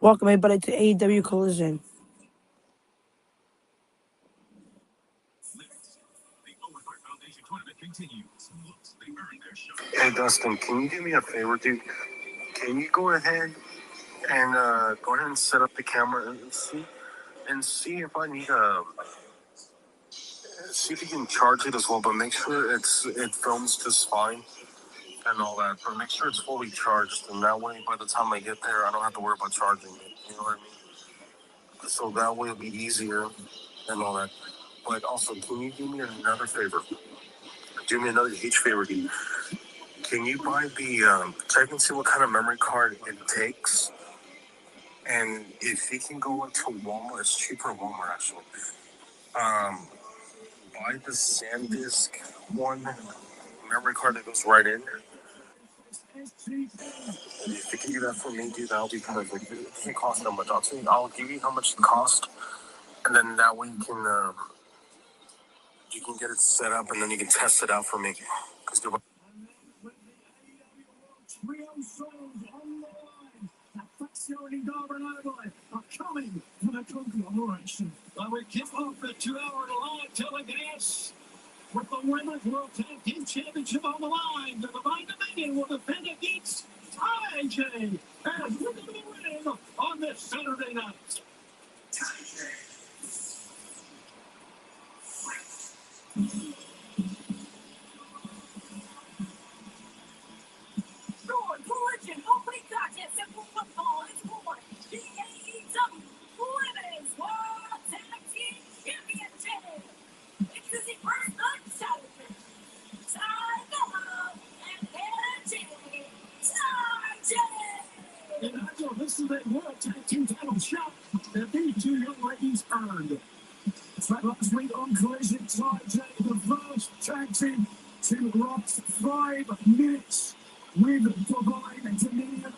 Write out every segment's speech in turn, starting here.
Welcome everybody to AEW Collision. Hey Dustin, can you do me a favor, dude? Can you go ahead and set up the camera and see if I need see if you can charge it as well, but make sure it films just fine and all that. But make sure it's fully charged, and that way by the time I get there, I don't have to worry about charging it. You know what I mean? So that way it'll be easier and all that. But also, can you do me another favor? Do me another huge favor, dude. Can you buy check and see what kind of memory card it takes? And if you can go into Walmart, it's cheaper at Walmart actually. Buy the SanDisk one memory card that goes right in. If you can do that for me, dude, that'll be perfect. It doesn't cost that much. I'll give you how much it costs, and then that way you can get it set up, and then you can test it out for me. Coming from the conglomeration. We kick off the 2-hour live telecast with the Women's World Tag Team Championship on the line. The Divine Dominion will defend against TJ as we're going to be winning on this Saturday night. Collision, opening contest at football is for the AEW Women's World Tag Team Championship. It's the first unchallenged. And I know this is a World Tag Team title shot that these two young ladies earned. It's like last week on Collision, TJ, the first tag team to last 5 minutes with Divine Dominion.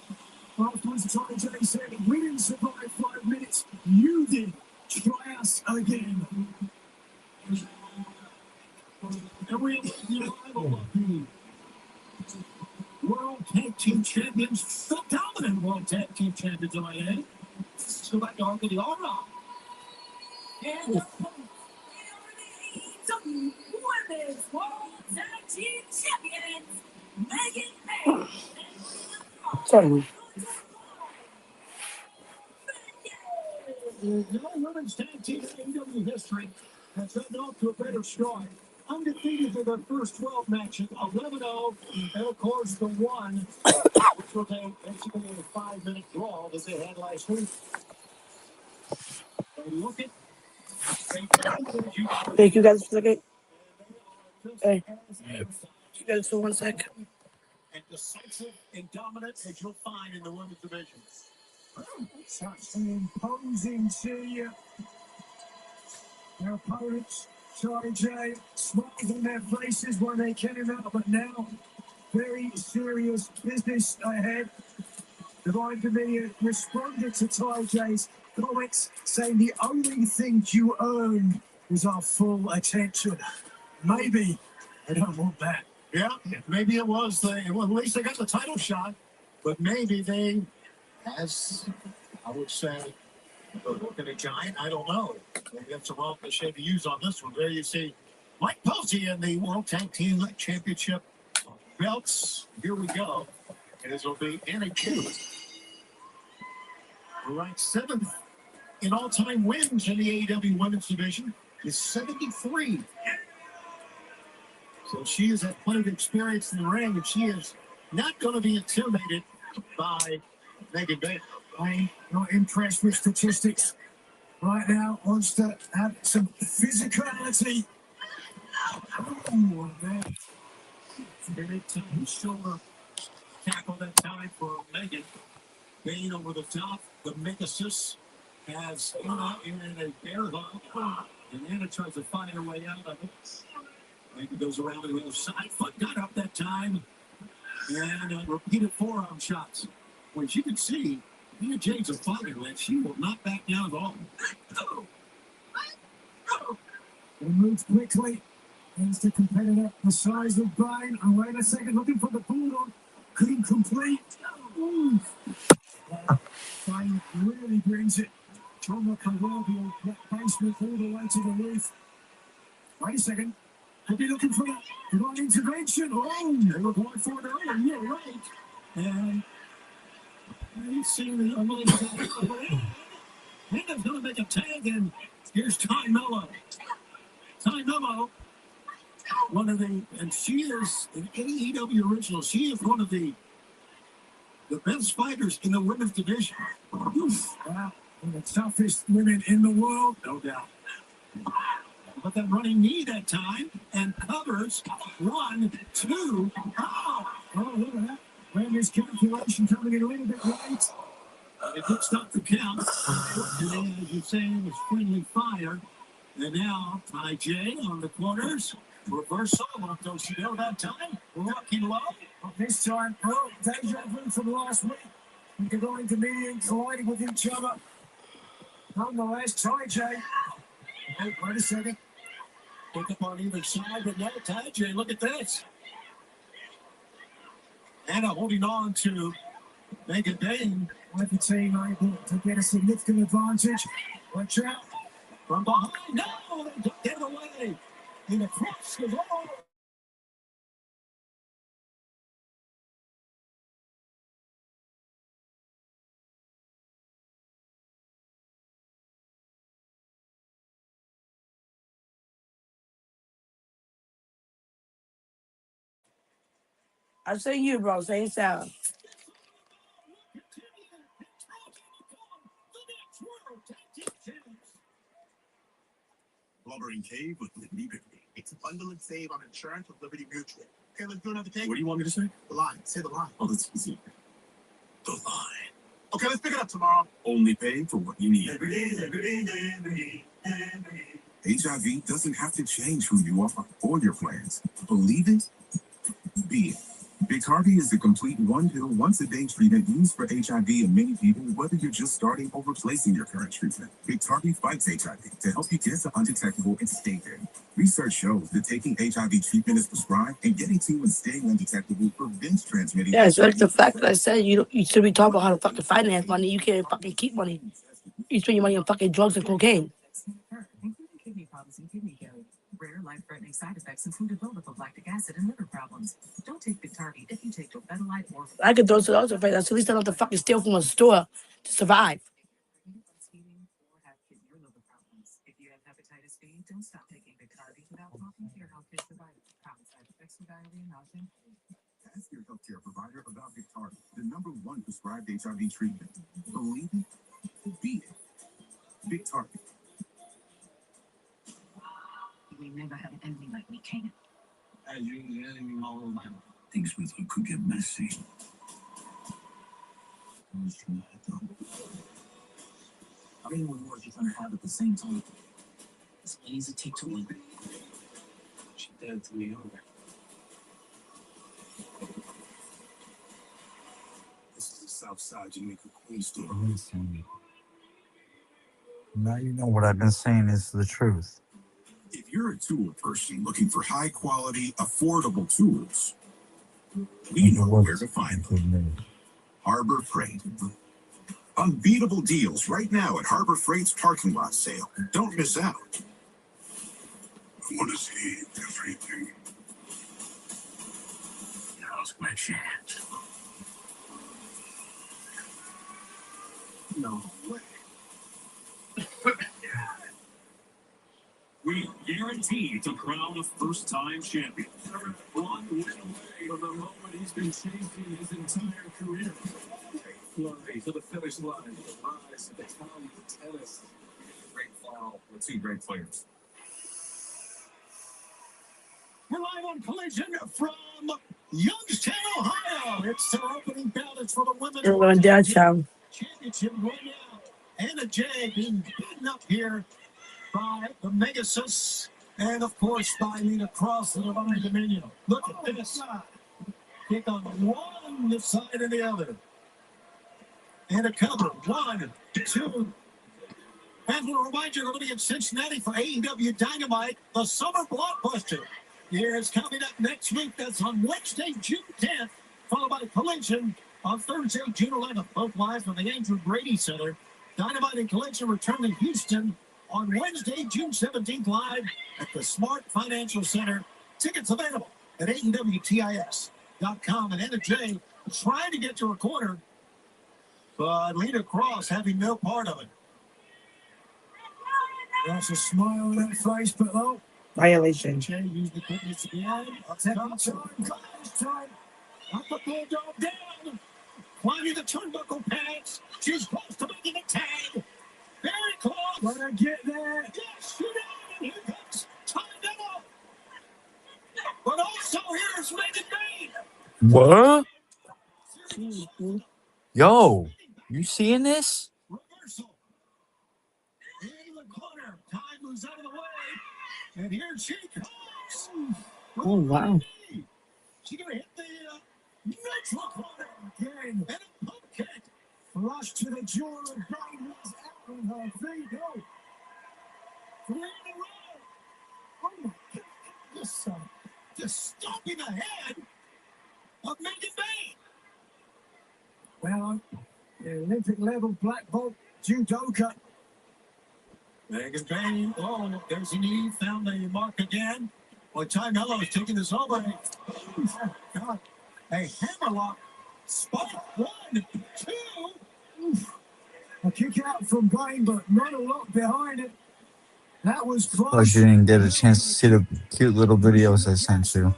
Afterwards, TJ said, we didn't survive 5 minutes. You did. Try us again. And we have the rival of the World Tag Team Champions, the dominant World Tag Team Champions, am I add? So back on to the Aura. And the Women's World Tag Team Champions, Megan May. Sorry. No women's tag team in AEW history has gotten off to a better start. Undefeated for their first 12 matches, 11-0, and of course the one, which was basically a 5-minute draw that they had last week. So look at. Thank you guys for a second. Hey, you guys for 1 sec. And decisive and dominant as you'll find in the women's division. Such an imposing to their opponents. TJ, smiles on their faces when they came out, but now very serious business ahead. Divine Dominion responded to TJ's comments, saying the only thing you earned was our full attention. Maybe I don't want that. Yeah, maybe it was. At least they got the title shot, but maybe they, as I would say, look at a giant. I don't know. Maybe that's a wrong cliche to use on this one. There you see Mike Posey in the World Tag Team Championship belts. Here we go. And this will be Anna Q. Ranked 7th in all-time wins in the AEW Women's Division is 73. So she has had plenty of experience in the ring, and she is not going to be intimidated by Megan Baker. I'm not impressed with statistics right now. Wants to have some physicality. Oh, man. Very tough shoulder tackle that time for Megan. Bain over the top. The Megasis has in a bear hug. And Anna tries to find her way out of it. Megan goes around to the other side. Foot got up that time. And repeated forearm shots. Which you can see, Mia James a fighter, and she will not back down at all. And moves quickly. Here's the competitor, the size of Bain. And wait a second, looking for the Bulldog. Couldn't complete. Bain really brings it from the proverbial basement all the way to the roof. Wait a second. Could be looking for that divine intervention. Oh, they were going for it earlier. You're right. And he's seen the unbelievable. Wyndham's going to make a tag, and here's Ty Mello. Ty Mello, one of the, and she is an AEW original. She is one of the best fighters in the women's division. Wow, one of the toughest women in the world, no doubt. But that running knee that time, and covers 1, 2. Oh, look at that. Ran his calculation coming in a little bit late. It did stop the count. And then, as you say, it was friendly fire. And now, Ty J on the corners. Reversal. Don't you know that time? Walking low. This time, deja vu from last week. They're going to be colliding with each other. Nonetheless, Ty J. Oh, wait a second. Pick up on either side, but now Ty J, look at this. Anna holding on to Mega Dane. With the team able to get a significant advantage. Watch out. From behind. No, they don't get it away. And across the ball. I say you, bro. Same sound. Blubbering Cave with Liberty. It's a bundle and save on insurance with Liberty Mutual. Okay, let's do another take. What do you want me to say? The line. Say the line. Oh, that's easy. The line. Okay, let's pick it up tomorrow. Only pay for what you need. HIV doesn't have to change who you are or your plans. Believe it, be it. Biktarvy is the complete one pill, once-a-day treatment used for HIV in many people, whether you're just starting or replacing your current treatment. Biktarvy fights HIV to help you get to undetectable and stay there. Research shows that taking HIV treatment is prescribed and getting to and staying undetectable prevents transmitting. Yeah, it's like the fact that I said you should be talking about how to fucking finance money. You can't fucking keep money. You spend your money on fucking drugs and cocaine. Including kidney problems and kidney failure. Rare life-threatening side effects include buildup of lactic acid and liver problems. Don't take Biktarvy if you take Tobetolite or. I could throw it also, at least I don't have to fucking steal from a store to survive. If you have hepatitis B, don't stop taking Biktarvy without talking to your healthcare provider. Common side effects with diarrhea, nausea. Ask your healthcare provider about Biktarvy, the #1 prescribed HIV treatment. Believe it, be it. Biktarvy. We never had an enemy like we can. As you the enemy all the time. Things with you could get messy. How many more wars you trying to have at the same time? It's easy to take to win. She dead to me over. This is the South Side Jamaica Queen store. Now you know what I've been saying is the truth. If you're a tool person looking for high quality, affordable tools, we know where to find them. Harbor Freight. Unbeatable deals right now at Harbor Freight's parking lot sale. Don't miss out. I want to see everything. Now's my chance. No way. We guarantee to crown a first-time champion. One win away from the moment he's been chasing his entire career. Flurry to the finish line. Rise to the top of tennis. Great foul with two great players. We're live on Collision from Youngstown, Ohio. It's their opening ballots for the women's We're going downtown. championship right now. Anna Jay being beaten up here by the Megasus, and of course by Lena Cross and Divine Dominion. Look at this. Kick on one side and the other. And a cover. 1, 2. And we'll remind you, everybody in Cincinnati for AEW Dynamite, the summer blockbuster. Here's coming up next week. That's on Wednesday, June 10th, followed by Collision on Thursday, June 11th. Both live from the Andrew Brady Center Dynamite and Colliions return to Houston on Wednesday, June 17th, live at the Smart Financial Center. Tickets available at AEWTIS.com. And Anna Jay trying to get to her corner, but Lita Cross having no part of it. That's a smile on that face, but oh. Violation. Jay used the quickness again. Time. Up the bulldog down. Climbing the turnbuckle pads. She's close to making the tag. Very close. Let her get there. Yes, she did. And here comes Ty Dillo. But also here's Megan Bain. What? Mm-hmm. Yo, you seeing this? Reversal. In the corner. Ty moves out of the way. And here she comes. Oh, wow. She's going to hit the neutral corner again. And a pump kick. Flush to the jaw of Bain was out on her feet. Oh. 3 in a row. Oh my God. Just stomping the head of Megan Bain. Well, the Olympic level black belt judoka. Megan Bain. Oh, there's a knee. Found the mark again. Well, Ty Mello is taking this over. Oh, God. A hammerlock. Spot 1, 2. A kick out from Bain, but not a lot behind it. That was close. Plus, you didn't get a chance to see the cute little videos I sent you.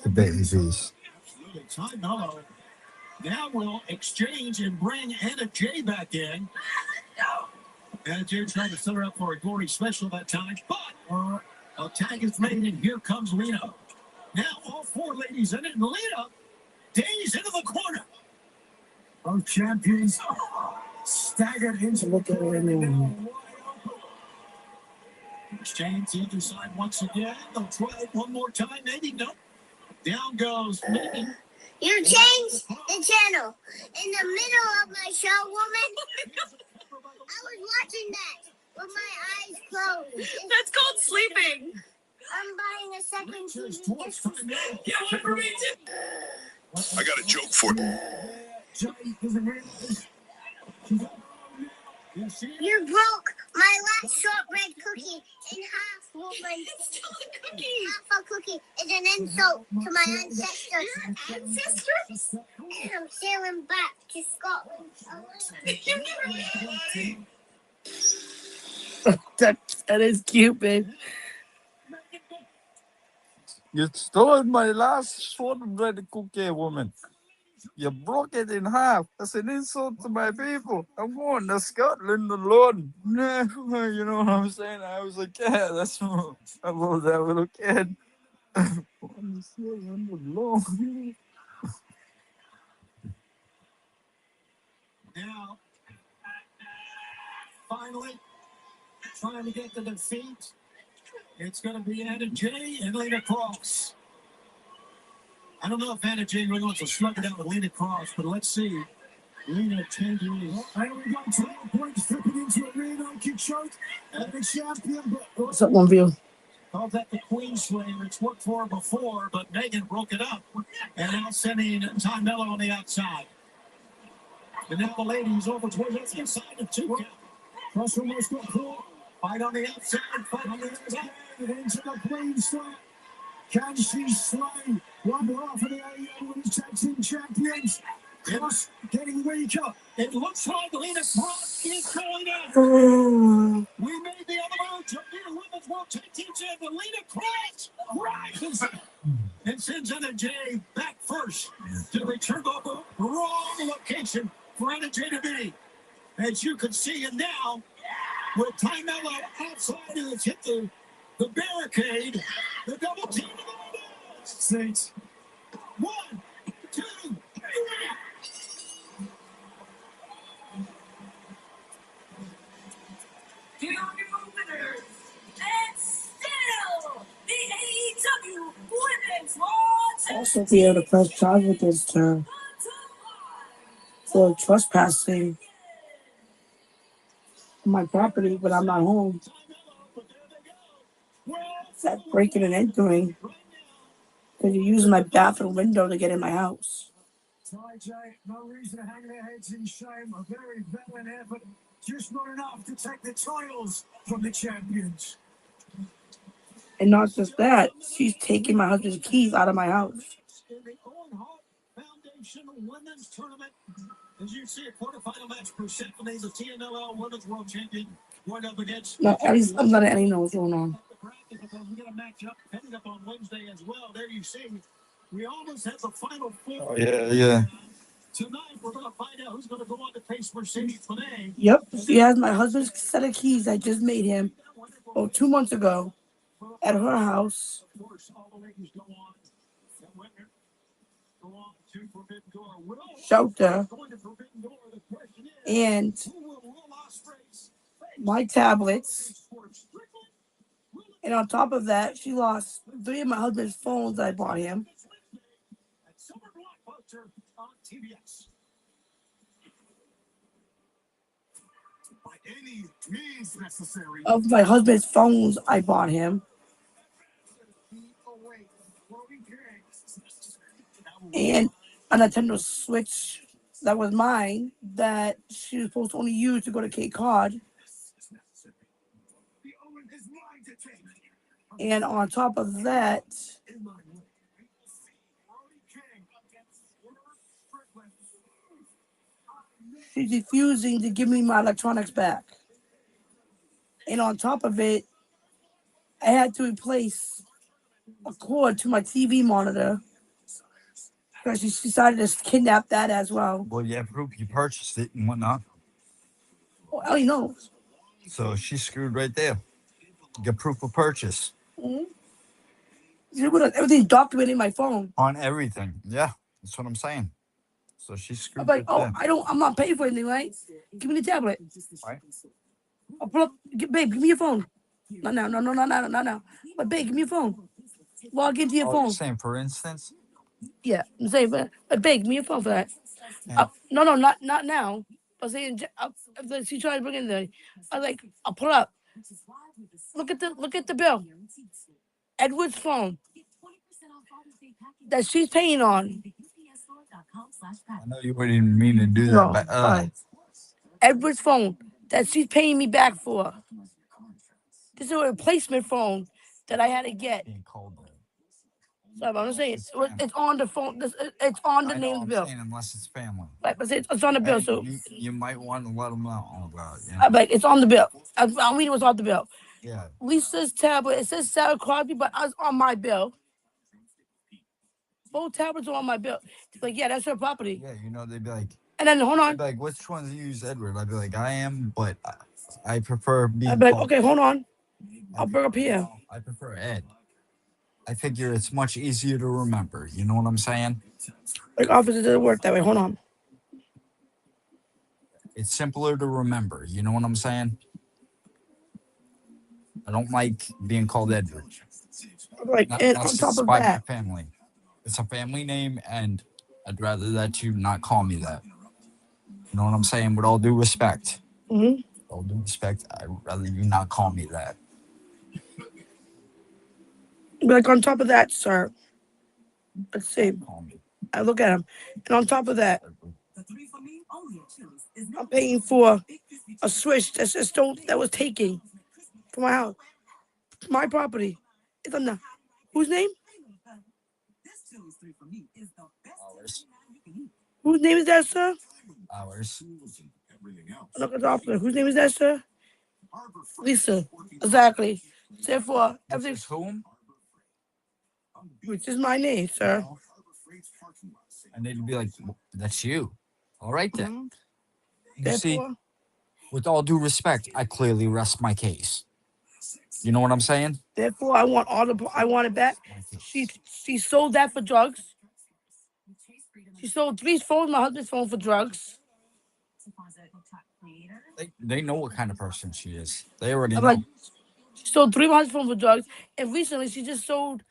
The babies. Absolutely. Ty Mello now will exchange and bring Anna Jay back in. Anna Jay trying to set her up for a glory special that time, but a tag is made, and here comes Lita. Now all 4 ladies in it, and Lita days into the corner. Both champions staggered into Look at her now. Exchange the other side once again. They'll try it one more time, maybe. No. Down goes Megan. You changed the channel in the middle of my show, woman. I was watching that with my eyes closed. That's called sleeping. I'm buying a second TV. You want for me too? I got a joke for you. You broke my last shortbread cookie in half, woman. It's still a cookie. Half a cookie is an insult to my ancestors. Ancestors? I'm sailing back to Scotland. You never That is cute, babe. You stole my last shortbread cookie, woman. You broke it in half. That's an insult to my people. I'm going to Scotland alone. You know what I'm saying? I was a kid. That's what I love that little kid. I'm going to Scotland alone. Now, finally, trying to get to the feet. It's going to be Anna Jay and Lita Cross. I don't know if Anna Jay really wants to slug it out with Lita Cross, but let's see. Lita changes. And we got 12 points flipping into a rear naked choke. And the champion, but What's up, one view? Called that the Queen Slayer. It's worked for her before, but Megan broke it up. And now sending Ty Mello on the outside. And now the ladies over towards the inside of 2 count. Cross almost got caught. Fight on the outside, fight on the outside. Into the Queen slap. Can she slay one half of the AEW Women's Tag Team Champions? Cross getting weaker. It looks like Lita Cross is going out. We made the other verge of the Women's World Tag Team Champion. Lita Cross rises and sends Anna Jay back first to the return of the wrong location for Anna Jay to be. As you can see, and now with Ty Mello outside and it's hit the barricade, the double team of the Six. 1, 2, 3. Here are your winners. And still, the AEW Women's World Also be able to press charge against her for trespassing on my property when I'm not home. That's breaking and entering. Because you're using my bathroom window to get in my house. AJ, no reason to hang their heads in shame. A very valiant effort, just not enough to take the titles from the champions. And not just that, she's taking my husband's keys out of my house. In the Owen Hart Foundation Women's Tournament, as you see, a quarterfinal match, Persephone, the TNLL Women's World Champion, going up against. No, at least I'm letting Ellie know what's going on. We got a match up heading up on Wednesday as well. There you see, we almost have the final four. Oh, yeah. Tonight, we're going to find out who's going to go on to face Mercedes Moné. Yep, she has my husband's set of keys I just made him 2 months ago at her house. Of course, all the ladies go on. Go on to Forbidden Door. Shelter. Going to Forbidden Door. The question is, And who will Will Ospreay's my tablets. And on top of that, she lost 3 of my husband's phones that I bought him. at Silver Blockbuster on TBS. By any means necessary. Of my husband's phones I bought him. And a Nintendo Switch that was mine that she was supposed to only use to go to Cape Cod. And on top of that, she's refusing to give me my electronics back. And on top of it, I had to replace a cord to my TV monitor because she decided to kidnap that as well. Well, yeah, proof you purchased it and whatnot. Oh, Ellie knows. So she's screwed right there. Get proof of purchase Everything's documented in my phone. on everything. Yeah, that's what I'm saying. So she's I'm screwed like, right there. I'm not paying for anything, right? Give me the tablet. Right? I'll pull up, babe, give me your phone. Not now. But babe, give me your phone. Log into your Oh, phone. you're saying, for instance? Yeah, I'm saying, but babe, give me your phone for that. Yeah. No, not now. I was saying, if she tried to bring it in there, I was like, I'll pull up. Look at the bill. Edward's phone that she's paying on. I know you wouldn't mean to do that, No, but fine. Edward's phone that she's paying me back for. This is a replacement phone that I had to get. being called that. So I'm saying it's on the phone. It's on the I know, name I'm bill. saying unless it's family. Right, but it's on the bill. Hey, So you might want to let them know about it. I'm like, it's on the bill. I'm reading what's on the bill. Yeah. Lisa's tablet. It says Sarah Crosby, but I was on my bill. Both tablets are on my bill. It's like, yeah, that's her property. Yeah, you know, they'd be like, And then hold on. like, which ones you use Edward? I'd be like, I am, but I prefer being I'd be like, called. okay, hold on. I'll bring up here. I prefer Ed. I figure it's much easier to remember. You know what I'm saying? Like, officer doesn't work that way. Hold on. It's simpler to remember. You know what I'm saying? I don't like being called Edward. Like, Not and on unless top it's of by my that, family. It's a family name, and I'd rather that you not call me that. You know what I'm saying? With all due respect. Mhm. With all due respect, I'd rather you not call me that. like on top of that, sir. Let's see. Call me I look at him, and on top of that, Edward. I'm paying for a switch that was taken from my house, my property. It's on the whose name? Ours. Whose name is that, sir? Ours. Look at the officer. Whose name is that, sir? Lisa. Exactly. Therefore, This everything, is whom? which is my name, sir. And they'd be like, that's you. All right, then. Mhm. You see, Therefore, with all due respect, I clearly rest my case. You know what I'm saying? therefore, I want it back. She sold that for drugs. She sold 3 phones, my husband's phone, for drugs. They know what kind of person she is. They already I'm know. like, she sold 3 of my husband's phone for drugs, and recently she just sold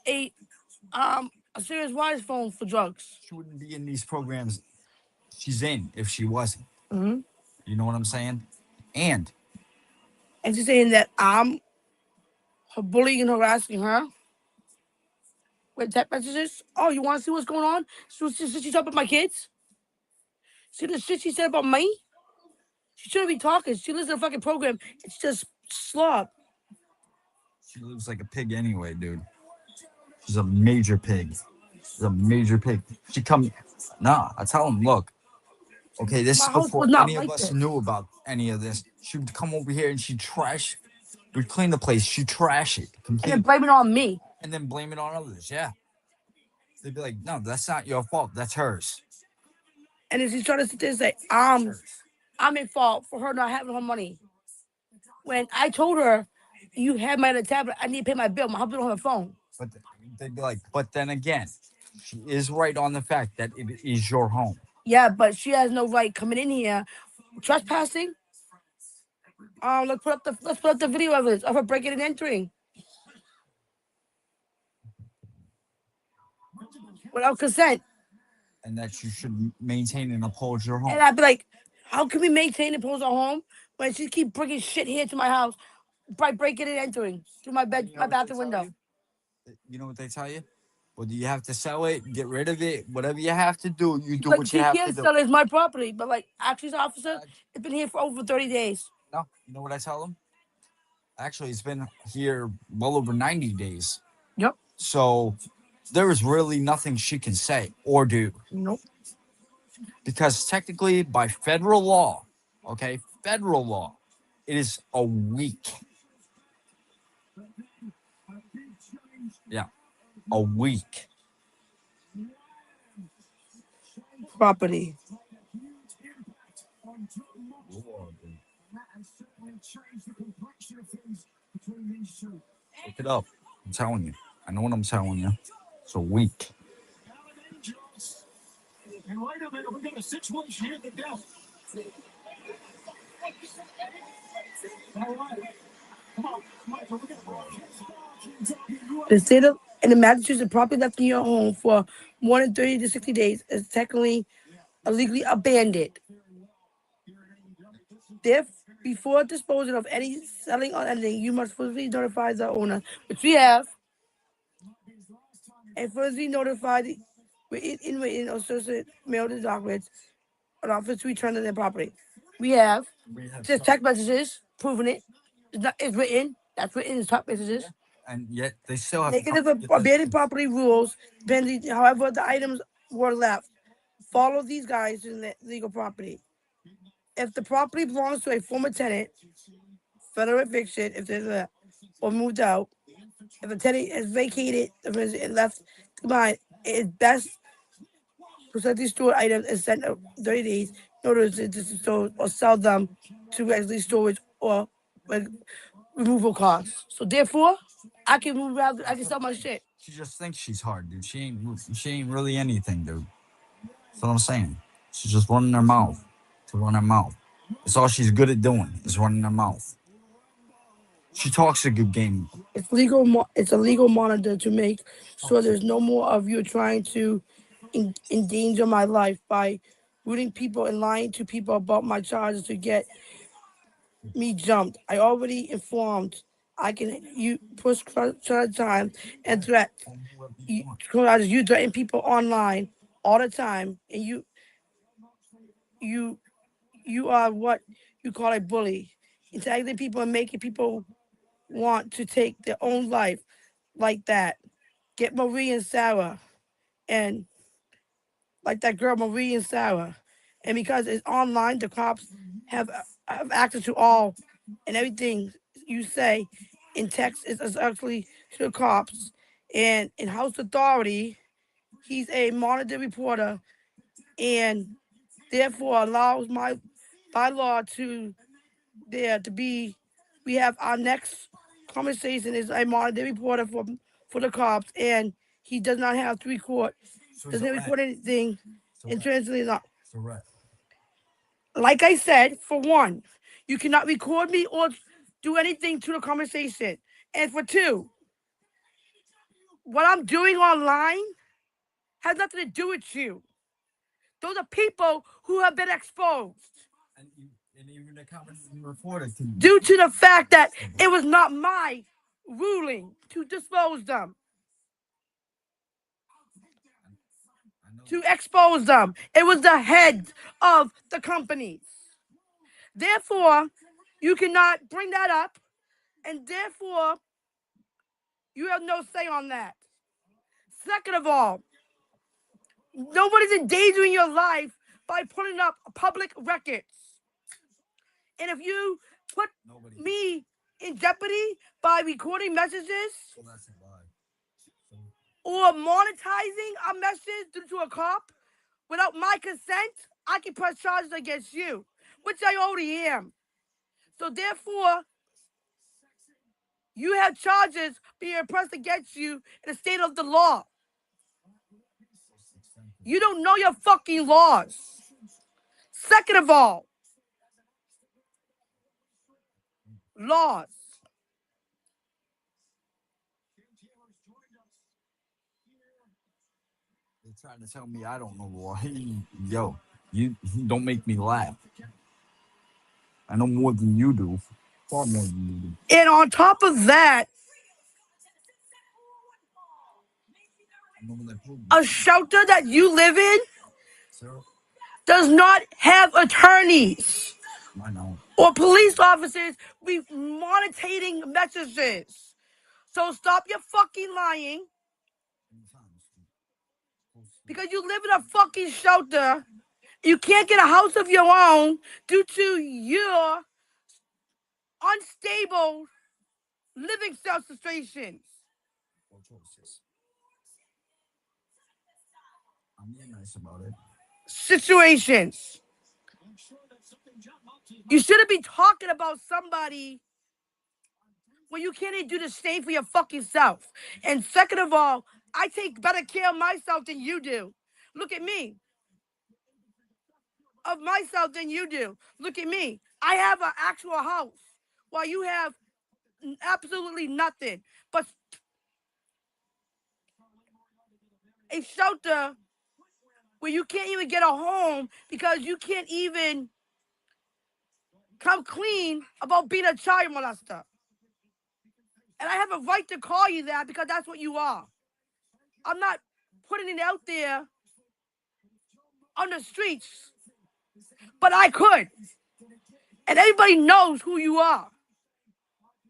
a serious wise phone for drugs. She wouldn't be in these programs she's in if she wasn't. Mm-hmm. You know what I'm saying? And And she's saying that I'm bullying and harassing her. with text messages. Oh, you want to see what's going on? So she's talking about my kids. See the shit she said about me? She shouldn't be talking. She listens to a fucking program. It's just slob. She lives like a pig anyway, dude. She's a major pig. She's a major pig. She come. Nah, I tell him, look. Okay, this My is house before was not any of like us this. knew about any of this. She would come over here and she'd trash. We'd clean the place. She'd trash it And then completely, blame it on me. and then blame it on others. Yeah, they'd be like, "No, that's not your fault. That's hers." And then she's trying to sit there and say, Hers. I'm in fault for her not having her money. When I told her, you have my other tablet, I need to pay my bill. My husband on her phone. But they'd be like, but then again, she is right on the fact that it is your home. Yeah, but she has no right coming in here trespassing. Let's put up the video evidence of her breaking and entering without consent. And that you should maintain and uphold your home. And I'd be like, how can we maintain and pose our home when she keep bringing shit here to my house by breaking and entering through my bed, my bathroom window? You know what they tell you? Whether you have to sell it, get rid of it, whatever you have to do, you do Like, what she you have to can't do. sell it as my property, but like, actually, officer, it's been here for over 30 days. No, you know what I tell them? Actually, it's been here well over 90 days. Yep. So there is really nothing she can say or do. Nope. Because technically, by federal law, okay, federal law, it is a week. Yeah, a week. Property. Look it up. I'm telling you. I know what I'm telling you. It's a week. And wait a minute, we got a situation here that does. All right. Come on, Michael, we got The state of and the Massachusetts property left in your home for more than 30 to 60 days is technically illegally abandoned. Before disposing of any selling or anything, you must firstly notify the owner, which we have, and firstly notify the written or associate mail the documents an office to return to their property. We have just text messages proving it. It's written. That's written in text messages. And yet they still have Negative abandoned property rules, depending however the items were left. Follow these guides in the legal property. If the property belongs to a former tenant, federal eviction, if there's a, or moved out, if a tenant has vacated the residence and left behind, it is best to set these stored items and send a 30 days notice to dispose or sell them to regular storage or like, removal costs. So therefore, I can move out. I can sell my shit. She just thinks she's hard, dude. She ain't really anything, dude. That's what I'm saying. She's just running her mouth to run her mouth. That's all she's good at doing is running her mouth. She talks a good game. It's legal. It's a legal monitor to make sure there's no more of you trying to endanger my life by rooting people and lying to people about my charges to get me jumped. I already informed. I can you push time and threat. You threaten people online all the time, and you you are what you call a bully. Attacking people and making people want to take their own life like that. Get Marie and Sarah, and like that girl Marie and Sarah, and because it's online, the cops have access to all and everything you say in text is actually to the cops. And in House Authority, he's a monitor reporter, and therefore allows my by law to there to be. We have our next conversation is a monitor reporter for the cops, and he does not have to record. So Doesn't record anything. And translate not. It's a rat. Like I said, for one, you cannot record me or do anything to the conversation. And for two, what I'm doing online has nothing to do with you. Those are people who have been exposed And even the comments reported due to the fact that it was not my ruling to dispose them. to expose them. It was the head of the companies. Therefore, you cannot bring that up, and therefore, you have no say on that. Second of all, nobody's endangering your life by putting up public records. And if you put me in jeopardy by recording messages or monetizing a message due to a cop without my consent, I can press charges against you, which I already am. So therefore, you have charges being pressed against you in the state of the law. You don't know your fucking laws. Second of all, laws. They're trying to tell me I don't know law. Yo, you don't make me laugh. I know more than you do. Far more than you do. And on top of that, a shelter that you live in does not have attorneys I know. or police officers be monitoring messages. So stop your fucking lying. Because you live in a fucking shelter. You can't get a house of your own due to your unstable living situations. I'm being nice about it. Situations. You shouldn't be talking about somebody when you can't even do the same for your fucking self. And second of all, I take better care of myself than you do. Look at me. Of myself than you do. Look at me. I have an actual house while you have absolutely nothing but a shelter where you can't even get a home because you can't even come clean about being a child molester. And I have a right to call you that because that's what you are. I'm not putting it out there on the streets, but I could. And everybody knows who you are.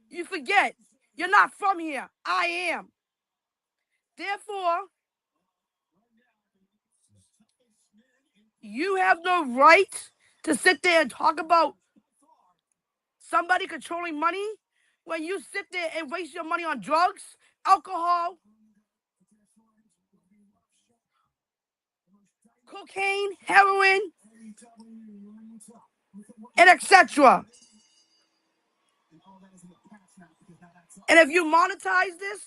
You forget, you're not from here. I am. Therefore, you have no right to sit there and talk about somebody controlling money when you sit there and waste your money on drugs, alcohol, cocaine, heroin, and etc. And if you monetize this,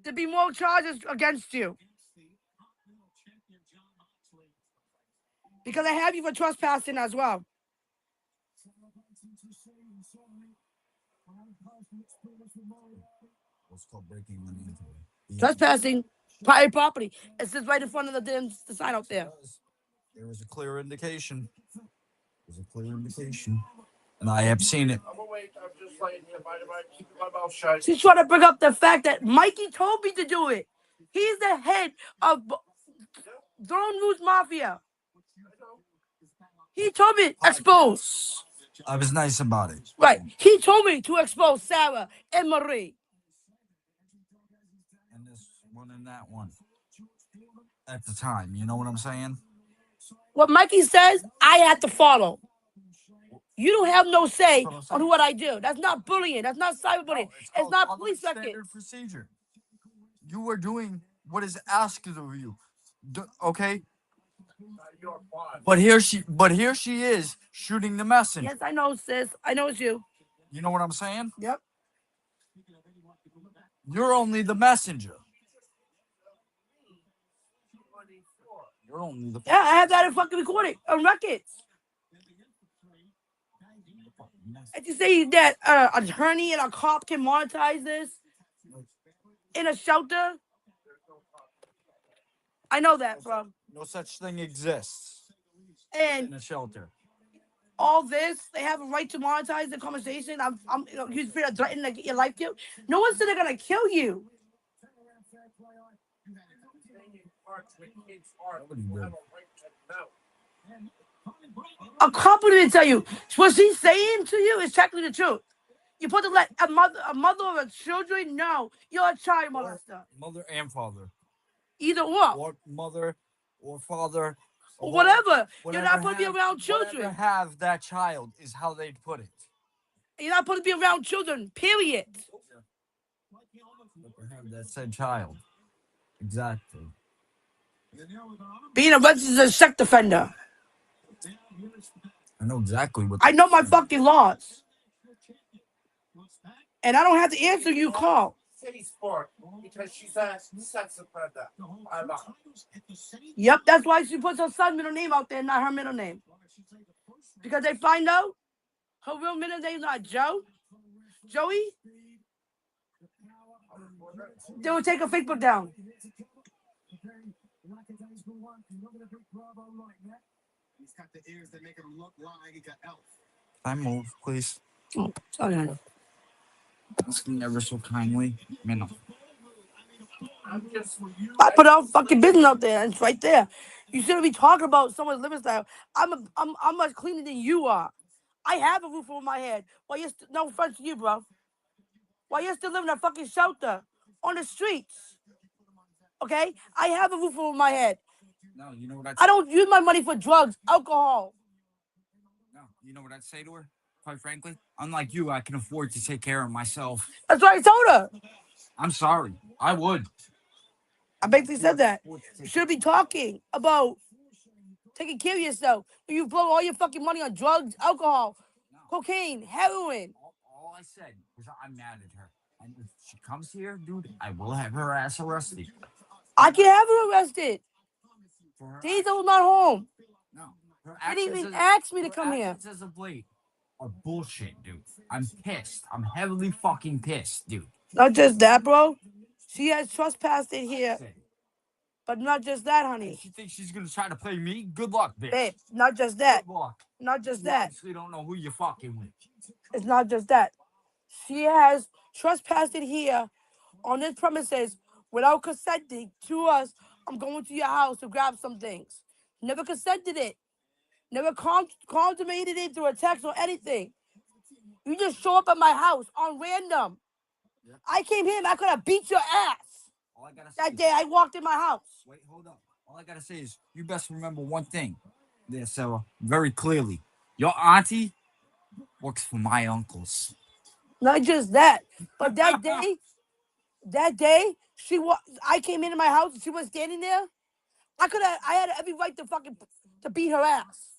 there'll be more charges against you. Because I have you for trespassing as well. What's called breaking into it. Trespassing private property. It says right in front of the sign out there. There is a clear indication. There's a clear indication. And I have seen it. She's trying to bring up the fact that Mikey told me to do it. He's the head of Drone News Mafia. He told me expose. I was nice about it. Right. He told me to expose Sarah and Marie. And this one and that one. At the time, you know what I'm saying? What Mikey says, I have to follow. You don't have no say on what I do. That's not bullying. That's not cyberbullying. It's not police records. Procedure. You are doing what is asked of you. Okay? But here she is shooting the messenger. Yes, I know, sis. I know it's you. You know what I'm saying? Yep. You're only the messenger. You're only the. Yeah, I have that in fucking recording on records. And you say that an attorney and a cop can monetize this in a shelter? I know that, bro. No such thing exists And in a shelter. all this, they have a right to monetize the conversation. You feel threatened to get your life killed. No one's said they're gonna kill you. Nobody did. A company didn't tell you. What she's saying to you is technically the truth. You're supposed to let a mother of a children know you're a child molester. Mother and father. Either or. Or mother or father. Or whatever. You're Whatever not supposed to be have- around Whatever children. have that child is how they'd put it. You're not supposed to be around children, period. Whatever have that said child. Exactly. Being a registered sex offender. I know exactly what. I know my fucking laws. And I don't have to answer you call. City Sport because she's a sex offender. Yep, that's why she puts her son's middle name out there, not her middle name. Because they find out her real middle name is not Joey, they will take her Facebook down. He's got the ears that make him look like he got elf. I move, please. Oh, sorry. Asking ever so kindly. Man, I put our fucking business out there, and it's right there. You shouldn't be talking about someone's living style. I'm much cleaner than you are. I have a roof over my head. Well, no offense to you, bro. While you're still living in a fucking shelter on the streets. Okay? I have a roof over my head. no, you know what I don't use my money for drugs, alcohol. No, you know what I'd say to her? Quite frankly, unlike you, I can afford to take care of myself. That's what I told her. I'm sorry. I would. I basically said that. You should be talking about taking care of yourself. When you blow all your fucking money on drugs, alcohol, cocaine, heroin. All I said was I'm mad at her. And if she comes here, dude, I will have her ass arrested. I can have her arrested. For her Diesel's not home. No. Her They didn't even actions ask me to come here. as of late are bullshit, dude. I'm pissed. I'm heavily fucking pissed, dude. Not just that, bro. She has trespassed in here. Say, But not just that, honey. She thinks she's gonna try to play me? Good luck, bitch. Babe, not just that. Good luck. Not just You that. obviously don't know who you're fucking with. It's not just that. She has trespassed in here on this premises without consenting to us. I'm going to your house to grab some things. Never consented it. Never consummated it through a text or anything. You just show up at my house on random. Yeah. I came here and I could have beat your ass. All I gotta say That day I walked in my house. Wait, hold up. All I gotta say is you best remember one thing there, Sarah, very clearly. Your auntie works for my uncles. Not just that, but that day, I came into my house and she was standing there. I had every right to beat her ass.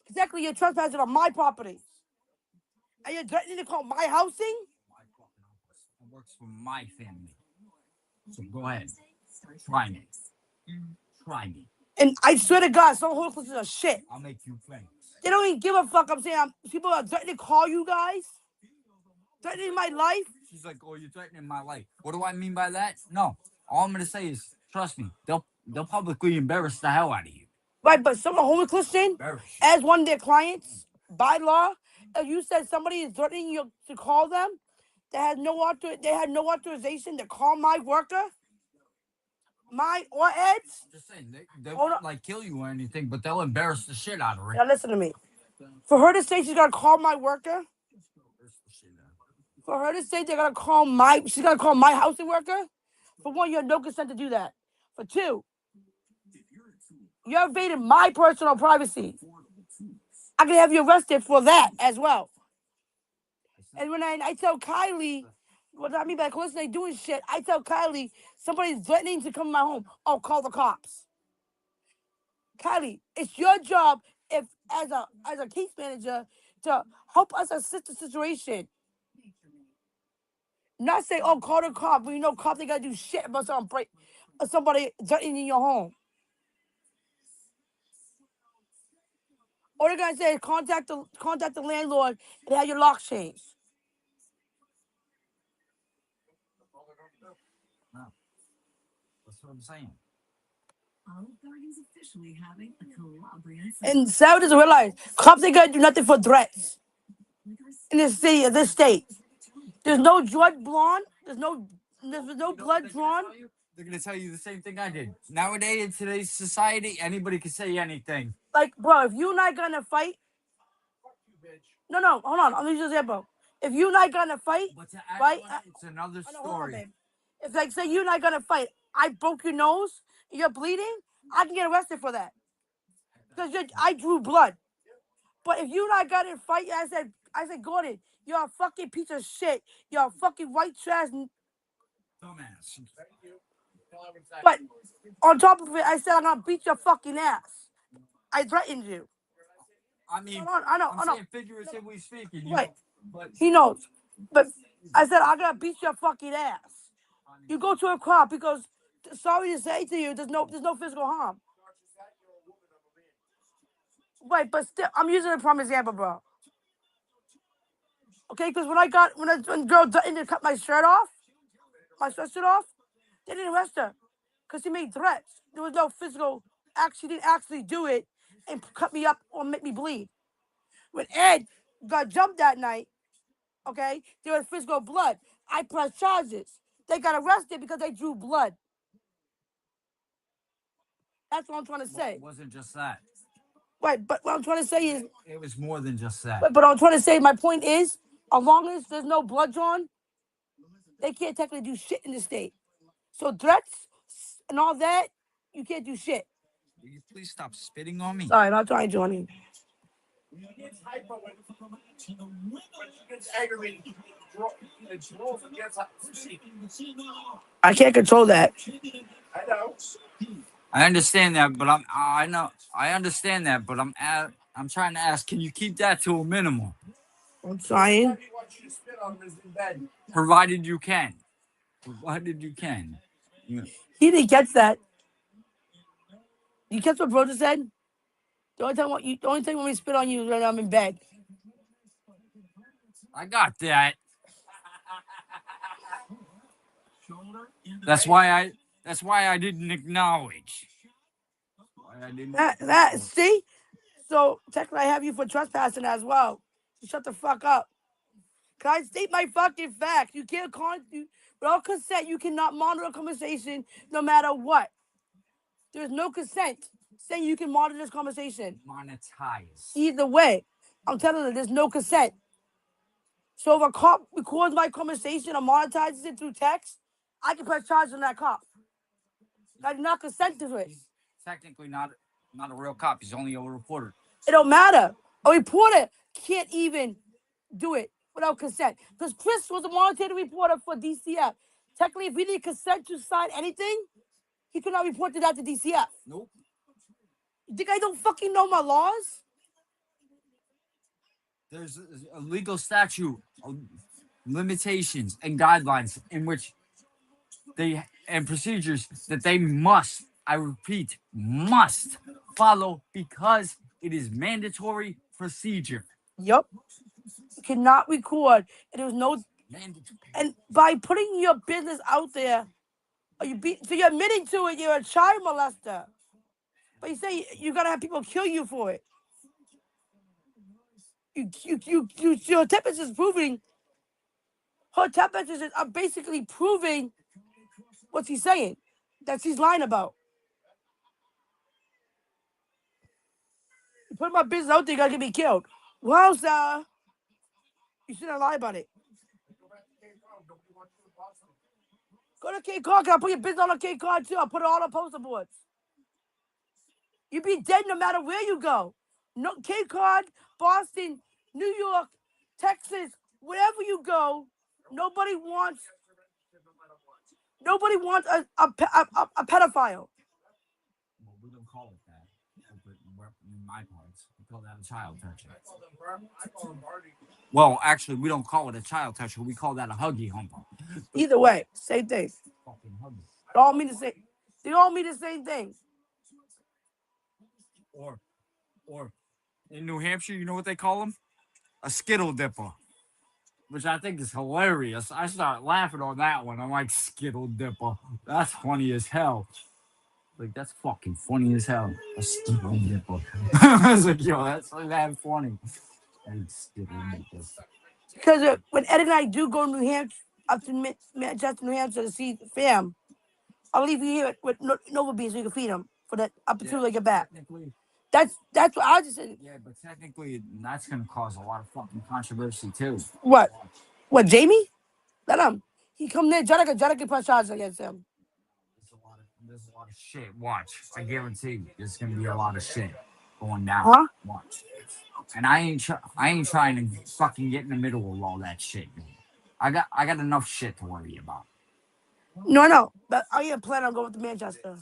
Exactly, you're trespassing on my property. And you're threatening to call my housing? My fucking uncles. It works for my family. So go ahead. Try me. Try me. And I swear to God, some hopeless are shit. I'll make you famous. They don't even give a fuck. I'm saying people are threatening to call you guys. Threatening my life. She's like, oh, you're threatening my life. What do I mean by that? No. All I'm gonna say is, trust me, they'll publicly embarrass the hell out of you. Right, but some homeless Christian, as one of their clients, by law, if you said somebody is threatening you to call them, they had no authorization to call my worker, or Ed's. Just saying, they won't like kill you or anything, but they'll embarrass the shit out of her. Now listen to me. For her to say she's gonna call my worker, for her to say she's gonna call my housing worker, for one, you have no consent to do that. For two, you're invading my personal privacy. I can have you arrested for that as well. And when I tell Kylie, what I mean by hallucinating doing shit, I tell Kylie somebody's threatening to come to my home. Oh, call the cops. Kylie, it's your job if as a case manager to help us assist the situation. Not say, oh, call the cop when you know cops ain't gotta do shit about somebody threatening in your home. All they're gonna say is contact the landlord and have your locks changed. No. That's what I'm saying. And Sarah doesn't realize cops ain't gonna do nothing for threats in this city, in this state. There's no blood drawn. There's no blood drawn. They're gonna tell you the same thing I did. Nowadays, in today's society, anybody can say anything. Like, bro, if you and I got in a fight, no, hold on. I'm gonna use an example. If you and I got in a fight, But to act right? on it, it's another I know, hold on, story. babe. If like say you and I got in a fight, I broke your nose, and you're bleeding, I can get arrested for that because I drew blood. But if you and I got in a fight, I said, Gordon, you're a fucking piece of shit. You're a fucking white trash. Dumbass. But on top of it, I said I'm gonna beat your fucking ass. I threatened you. I mean, I know. I'm saying figuratively speaking, you Right. know. But He knows. But I said I'm gonna beat your fucking ass. You go to a cop because sorry to say to you, there's no physical harm. Right, but still, I'm using it from example, bro. Okay, because when girl threatened to cut my shirt off, my sweatshirt off, they didn't arrest her because she made threats. There was no physical. She didn't actually do it and cut me up or make me bleed. When Ed got jumped that night, okay, there was physical blood. I pressed charges. They got arrested because they drew blood. That's what I'm trying to say. it wasn't just that. Right, but what I'm trying to say is, It was more than just that. but I'm trying to say, my point is, as long as there's no blood drawn, they can't technically do shit in the state. So threats and all that, you can't do shit. Will you please stop spitting on me? Sorry, I'm not trying, Johnny. I can't control that. I understand that, but I understand that, but I'm trying to ask, can you keep that to a minimum? I'm trying. Provided you can. Provided you can. Yeah. He didn't catch that. You catch what bro just said? The only time when we spit on you is when I'm in bed. I got that. That's why I didn't acknowledge. See? So technically I have you for trespassing as well. So shut the fuck up. Can I state my fucking facts? You can't without consent, you cannot monitor a conversation no matter what. There's no consent saying you can monitor this conversation. Monetize. Either way, I'm telling you, there's no consent. So if a cop records my conversation or monetizes it through text, I can press charges on that cop. I did not consent to it. Technically not a real cop. He's only a reporter. It don't matter. A reporter can't even do it without consent. Because Chris was a monitored reporter for DCF. Technically, if he didn't consent to sign anything, he could not report that to DCF. Nope. You think I don't fucking know my laws? There's a legal statute of limitations and guidelines in which and procedures that they must, I repeat, must follow because it is mandatory procedure. Yup. You cannot record. And there was no. Mandatory. And by putting your business out there, so you're admitting to it, you're a child molester. But you say you're gonna have people kill you for it. Your temperature is proving. Her temperatures are basically proving what she's saying, that she's lying about. You put my business out there, you're gonna get me killed. Well, sir, you shouldn't lie about it. Go to Cape Cod. Can I put your business on a Cape Cod too? I'll put it all on poster boards. You'd be dead no matter where you go. No, Cape Cod, Boston, New York, Texas, wherever you go, nobody wants a pedophile. Well, we don't call it that. In my parts, we call that a child toucher. Well, actually, we don't call it a child toucher. We call that a huggy humper. Either way, same thing. Fucking huggy. They all mean the same. They all mean the same thing. Or in New Hampshire, you know what they call them? A skittle dipper, which I think is hilarious. I start laughing on that one. I'm like, skittle dipper. That's funny as hell. Like, that's fucking funny as hell. A skittle dipper. I was like, yo, that's that funny. Skittle dipper. Because when Ed and I do go to New Hampshire, up to Manchester, New Hampshire to see the fam, I'll leave you here with Nova beans so you can feed them for that up until they get back. Technically, That's what I just said. yeah, but technically, that's gonna cause a lot of fucking controversy too. What? What? Jamie? Let him. He come there. Jada press charges against him. There's a lot of shit. Watch, I guarantee you, there's gonna be a lot of shit going down. Huh? Watch, and I ain't trying to fucking get in the middle of all that shit. Man. I got enough shit to worry about. No. But I ain't plan on going to Manchester.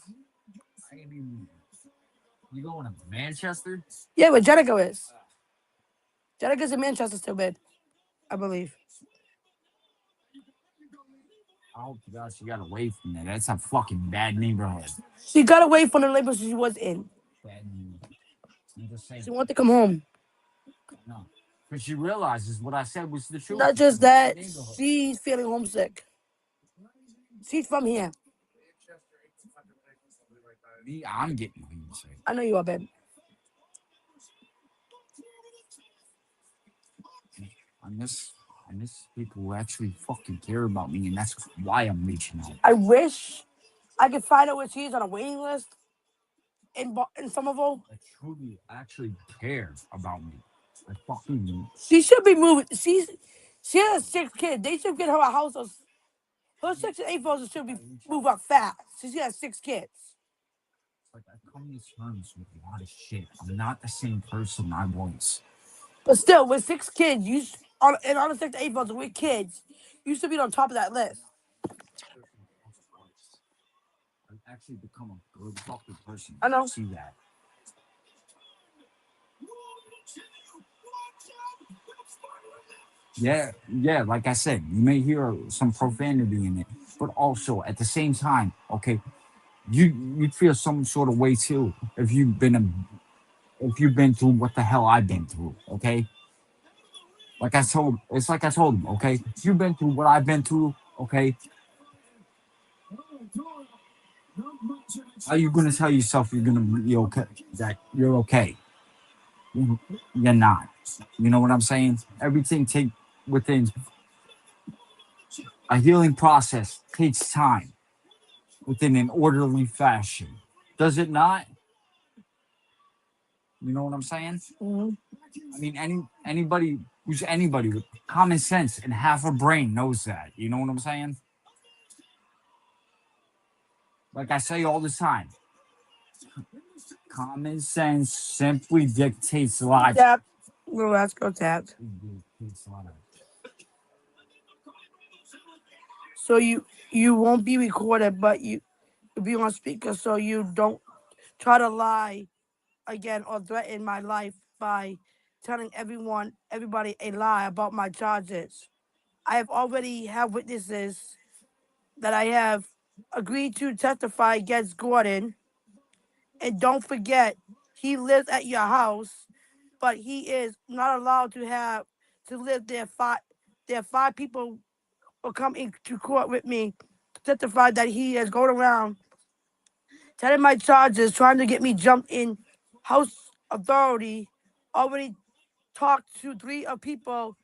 I ain't even. You going to Manchester? Yeah, but Jericho is. Jericho's in Manchester still, bid, I believe. I hope to God she got away from there. That's a fucking bad neighborhood. She got away from the label she was in. Bad neighborhood. I'm just saying. She wanted to come home. No, because she realizes what I said was the truth. Not It's a just bad that, neighborhood. she's feeling homesick. She's from here. Me, I'm getting homesick. I know you are, babe. I miss people who actually fucking care about me, and that's why I'm reaching out. I wish I could find out where she is on a waiting list in Somerville. I truly actually care about me. I fucking She should be moving. She has 6 kids. They should get her a house. Her 6 and 8 folks should be move up fast. She has 6 kids. like I come to terms with a lot of shit. I'm not the same person I was. But still, with 6 kids, on the 6 to 8 folks with kids, you should be on top of that list. I've actually become a good fucking person. I know. See that? Yeah. Like I said, you may hear some profanity in it, but also at the same time, okay, you'd feel some sort of way too if you've been through what the hell I've been through. Okay, it's like I told him. Okay, if you've been through what I've been through, okay, how you gonna tell yourself you're gonna be okay? That you're okay? You're not. You know what I'm saying? Everything within a healing process takes time within an orderly fashion. Does it not? You know what I'm saying? Mhm. I mean, anybody who's anybody with common sense and half a brain knows that. You know what I'm saying? Like I say all the time, common sense simply dictates life. Tap. Well, let's go tap. Dictates life. So you won't be recorded, but you'll be on speaker, so you don't try to lie again or threaten my life by telling everybody a lie about my charges. I have already have witnesses that I have agreed to testify against Gordon. And don't forget, he lives at your house, but he is not allowed to live there. There are 5 people will come into court with me to testify that he is going around telling my charges, trying to get me jumped in house authority. Already talked to 3 of people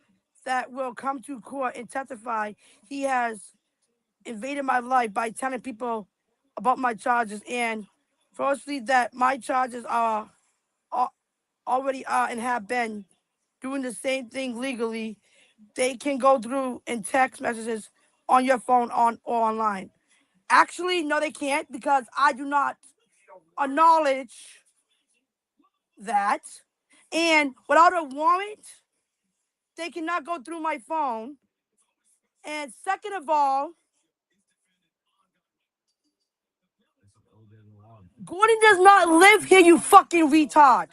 that will come to court and testify. He has invaded my life by telling people about my charges, and firstly that my charges are already are and have been doing the same thing legally. They can go through in text messages on your phone or online. Actually, no, they can't because I do not acknowledge that. And without a warrant, they cannot go through my phone. And second of all, Gordon does not live here, you fucking retard.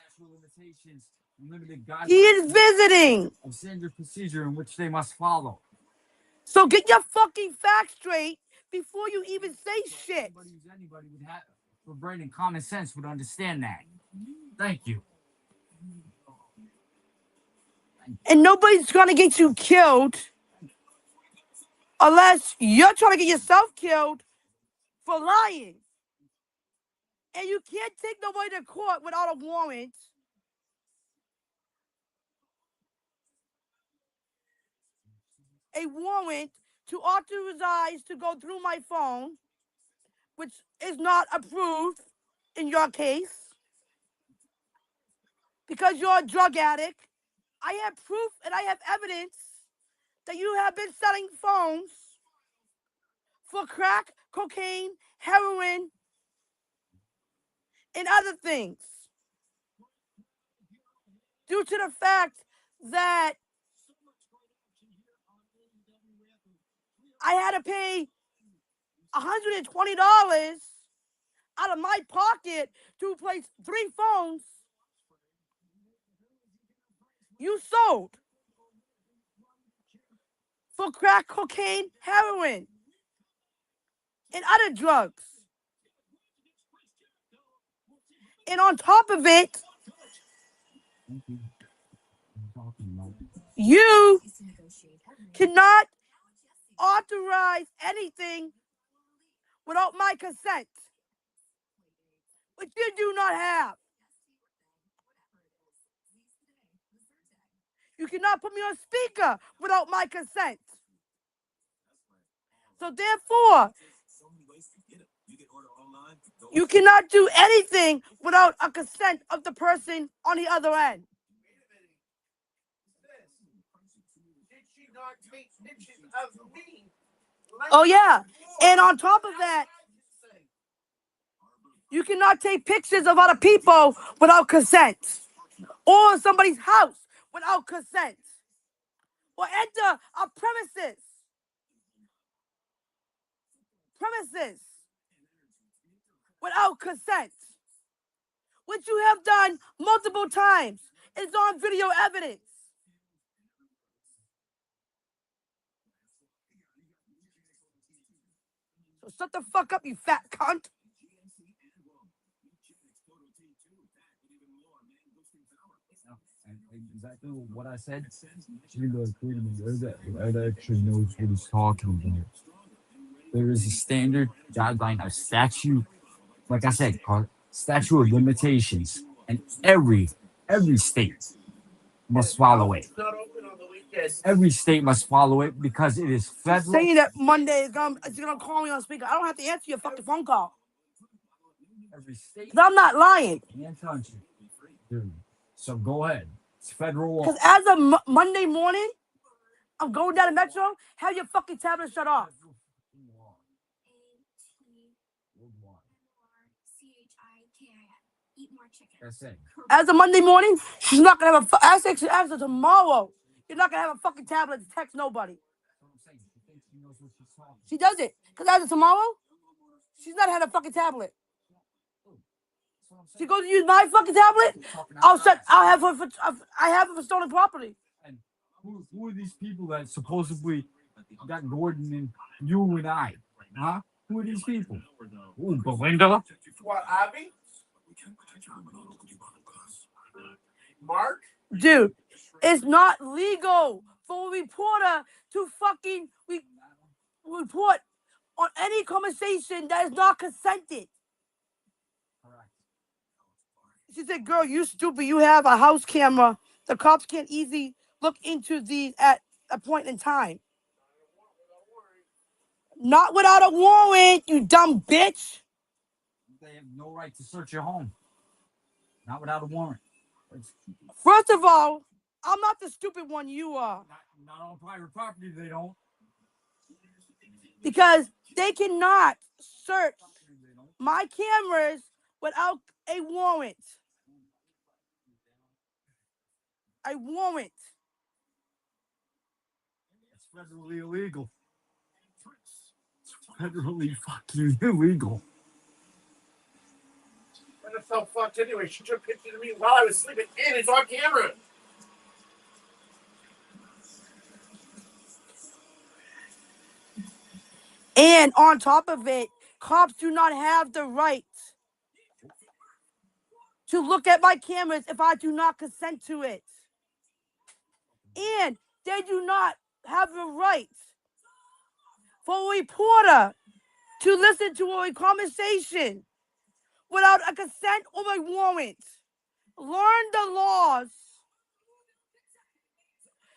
He is visiting. Of standard procedure in which they must follow. So get your fucking facts straight before you even say shit. Anybody would have for brain and common sense would understand that. Thank you. And nobody's gonna get you killed unless you're trying to get yourself killed for lying. And you can't take nobody to court without a warrant. A warrant to authorize to go through my phone which is not approved in your case because you're a drug addict. I have proof and I have evidence that you have been selling phones for crack, cocaine, heroin, and other things. Due to the fact that I had to pay $120 out of my pocket to replace 3 phones you sold for crack, cocaine, heroin, and other drugs. And on top of it, you cannot authorize anything without my consent, which you do not have. You cannot put me on speaker without my consent. So therefore, you cannot do anything without a consent of the person on the other end. Oh yeah, and on top of that, you cannot take pictures of other people without consent, or somebody's house without consent, or enter a premises without consent, which you have done multiple times. It's on video evidence. So shut the fuck up, you fat cunt. Exactly what I said. He goes, wait a minute, Ed actually knows what he's talking about. There is a standard guideline, a statute, like I said, called statute of limitations, and every state must follow it. Every state must follow it because it is federal. Saying that Monday is gonna call me on speaker. I don't have to answer your fucking phone call. Every state. Cause I'm not lying. Can't touch it, dude. So go ahead. It's federal law. Cause as of Monday morning, I'm going down to Metro. Have your fucking tablet shut off. As of Monday morning, she's not gonna have as of tomorrow, you're not gonna have a fucking tablet to text nobody. She does it. Cause as of tomorrow, she's not had a fucking tablet. She goes to use my fucking tablet. I have her for stolen property. And who are these people that supposedly got Gordon and you and I? Huh? Who are these people? Ooh, Belinda? What, Abby? Mark? Dude, it's not legal for a reporter to fucking report on any conversation that is not consented. Correct. She said, girl, you stupid. You have a house camera. The cops can't easily look into these at a point in time. Not without a warrant, you dumb bitch. They have no right to search your home. Not without a warrant. First of all, I'm not the stupid one you are. Not on private property, they don't. Because they cannot search my cameras without a warrant. A warrant. It's federally illegal. It's federally fucking illegal. I felt fucked anyway. She took pictures of me while I was sleeping, and it's on camera. And on top of it, cops do not have the right to look at my cameras if I do not consent to it. And they do not have the right for a reporter to listen to a conversation without a consent or a warrant. Learn the laws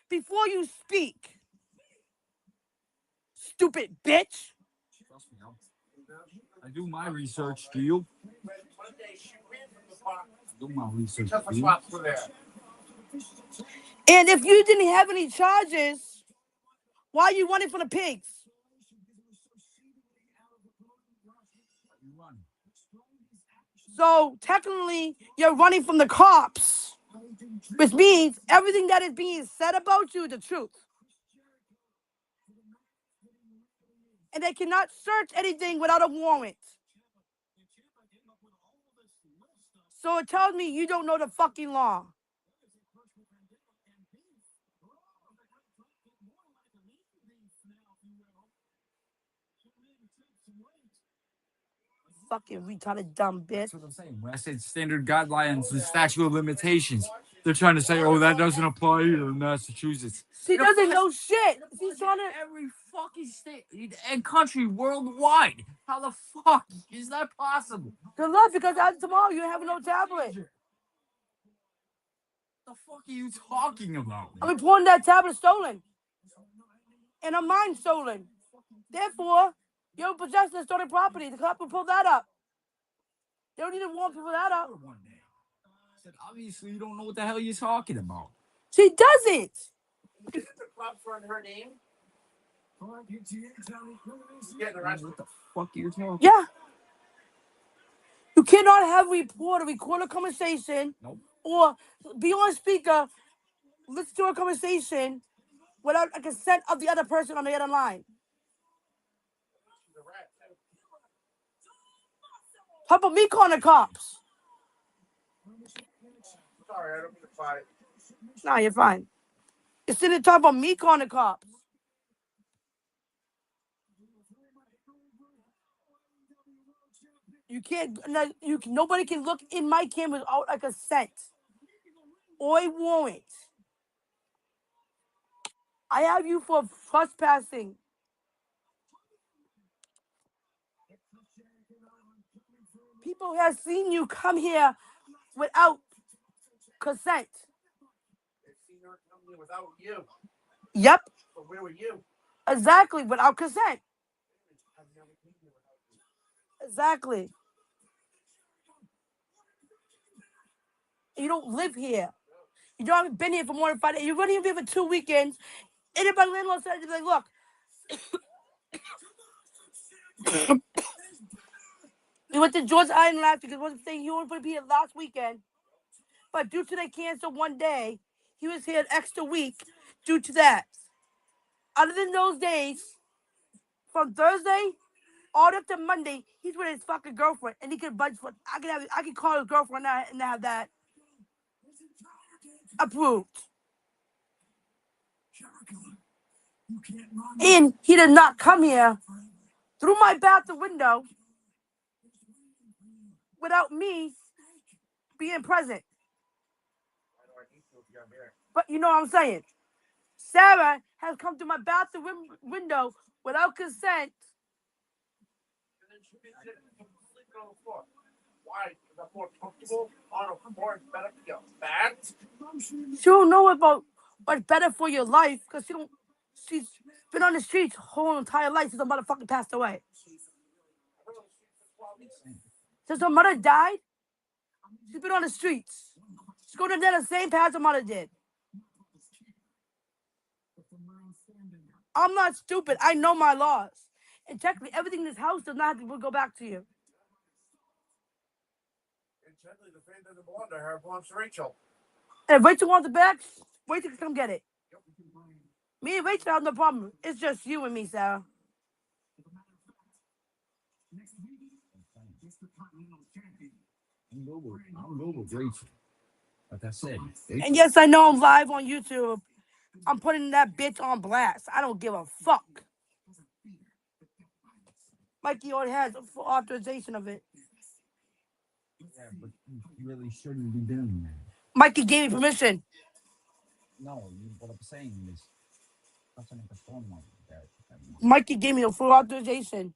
before you speak. Stupid bitch. Trust me, I do my research, do you? I do my research, do you? And if you didn't have any charges, why are you running from the pigs? You run. So technically, you're running from the cops, which means everything that is being said about you is the truth. And they cannot search anything without a warrant. So it tells me you don't know the fucking law. Fucking retarded dumb bitch. That's what I'm saying. When I said standard guidelines and statute of limitations, they're trying to say, "Oh, that doesn't apply here in Massachusetts." She doesn't know shit. She's trying to. Every fucking state and country worldwide. How the fuck is that possible? Good luck, because after tomorrow you have no tablet. The fuck are you talking about? I'm reporting that tablet stolen. And a mine stolen. Therefore, you're possessing of stolen property. The cop will pull that up. They don't need to warn people that up. One day. I said, obviously, you don't know what the hell you're talking about. She doesn't. Isn't the club for her name? What the fuck are you talking? Yeah. You cannot have record a conversation, Nope. or be on speaker, listen to a conversation without a consent of the other person on the other line. How about me calling the cops? Sorry, I don't mean to fight. Nah, you're fine. It's in the talk about me calling the cops. You can't. Nobody can look in my camera without a consent or a warrant. I have you for trespassing. People have seen you come here without consent. They've seen her come here without you. Yep, But where were you? exactly, without consent. Exactly. You don't live here. You don't haven't been here for more than 5 days. You've only been here for 2 weekends. And if my landlord said, like, look, we went to George Island last week because one thing he wanted to be here last weekend. But due to they canceled one day, he was here an extra week due to that. Other than those days, from Thursday all up to Monday, he's with his fucking girlfriend, and he can budge for. I can call his girlfriend now and have that approved. And he did not come here through my bathroom window without me being present. But you know what I'm saying? Sarah has come through my bathroom window without consent. Why? Is that more comfortable on a floor? It's better for your back? She don't know about what's better for your life because she's been on the streets her whole entire life since her motherfucker passed away. Since her mother died, she's been on the streets. She's going to the same path her mother did. I'm not stupid. I know my laws. And technically, everything in this house does not have to go back to you. And technically, the fan doesn't belong to her. It belongs to Rachel. And if Rachel wants it back, Rachel can come get it. Me and Rachel have no problem. It's just you and me, Sarah. I'm global Rachel. Like I said. And yes, I know I'm live on YouTube. I'm putting that bitch on blast. I don't give a fuck. Mikey already has full authorization of it. Yeah, but you really shouldn't be doing that. Mikey gave me permission. No, what I'm saying is, something like the phone like that. Mikey gave me the full authorization.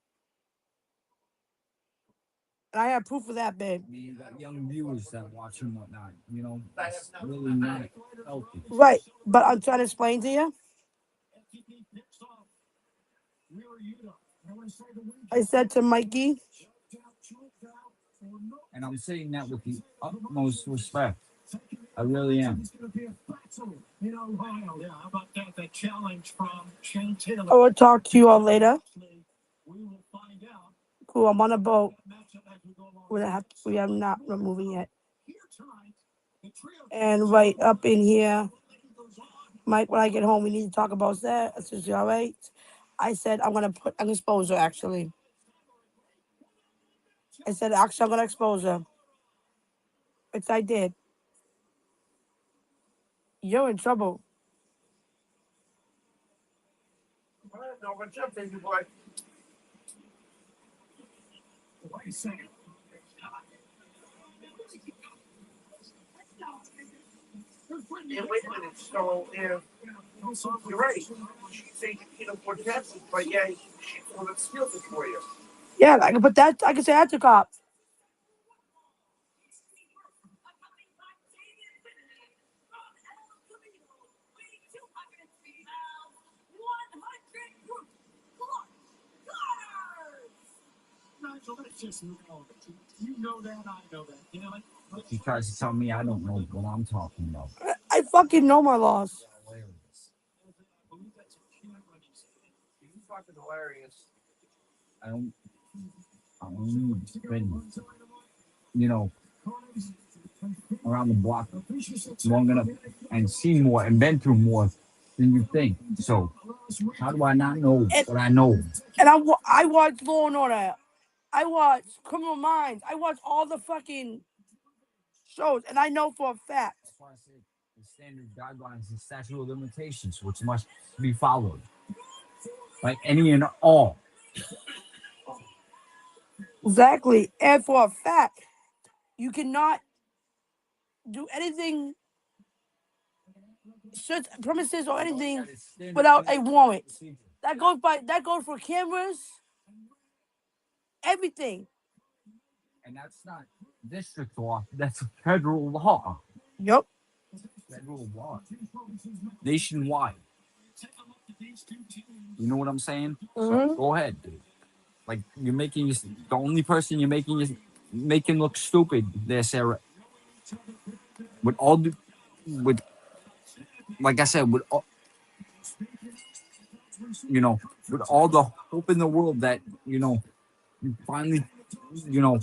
And I have proof of that, babe. I mean, you got young viewers that watch and whatnot. You know, that's really not healthy. Right, but I'm trying to explain to you. I said to Mikey, And I'm saying that with the utmost respect. I really am. It's going to be a battle in Ohio. Yeah, how about that? The challenge from Shane I Taylor. will talk to you all later. We will find out Cool. I'm on a boat. that matchup as we go along. We are not moving yet. Here tonight, the trio And right up in here, Mike, when I get home, we need to talk about that. I said, all right. I said, I'm going to put an exposure, actually. I said, actually, I'm going to expose her. Which I did. You're in trouble. No, what's up, baby boy? Wait a second. Yeah, wait a minute. So, you're right. She's taking peanut butter chances, but yeah, she's the one that steals it for you. Yeah, I can put that. I can say that to cop. Nigel, that's just irrelevant. You know that, I know that. You know it? She tries to tell me I don't know what I'm talking about. I fucking know my laws. She's fucking hilarious. I don't. Been, you know, around the block long enough and seen more and been through more than you think. So how do I not know what I know? And I watch Law and Order. I watch Criminal Minds. I watch all the fucking shows, and I know for a fact. That's why I say the standard guidelines and statute of limitations, which must be followed by any and all. Exactly. And for a fact, you cannot do anything, search premises or anything without a warrant. That goes for cameras, everything. And that's not district law, that's federal law. Yep. Federal law. Nationwide. You know what I'm saying? So go ahead, dude. Like you're making the only person you're making look stupid there, Sarah. With all the with like I said, with all, with all the hope in the world that you finally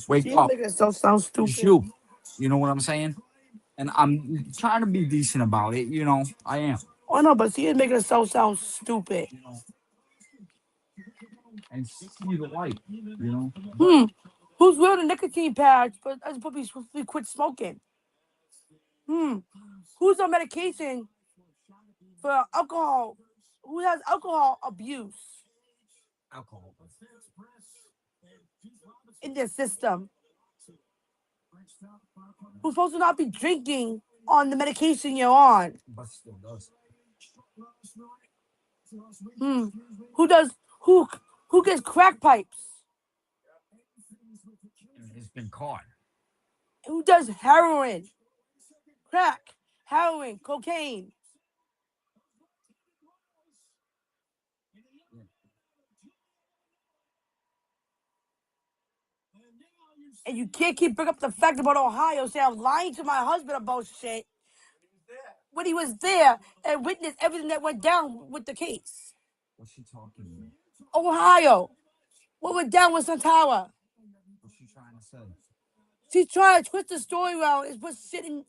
wake She's up. making herself sound stupid. Shoot, you know what I'm saying? And I'm trying to be decent about it. I am. Oh no, but she is making herself sound stupid. And see the light. Who's wearing a nicotine patch but as supposed to quit smoking? Who's on medication for alcohol? Who has alcohol abuse Alcohol. in their system? Who's supposed to not be drinking on the medication you're on? But still does. Who does who gets crack pipes? It's been caught. Who does heroin? Crack, heroin, cocaine. And you can't keep bringing up the fact about Ohio, say I'm lying to my husband about shit when he was there and witnessed everything that went down with the case. What's she talking about? Ohio, what went down with Santara? What's she trying to say? She's trying to twist the story around.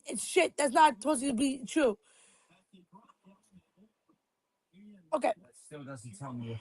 It's shit that's not supposed to be true. Okay. That still doesn't tell me what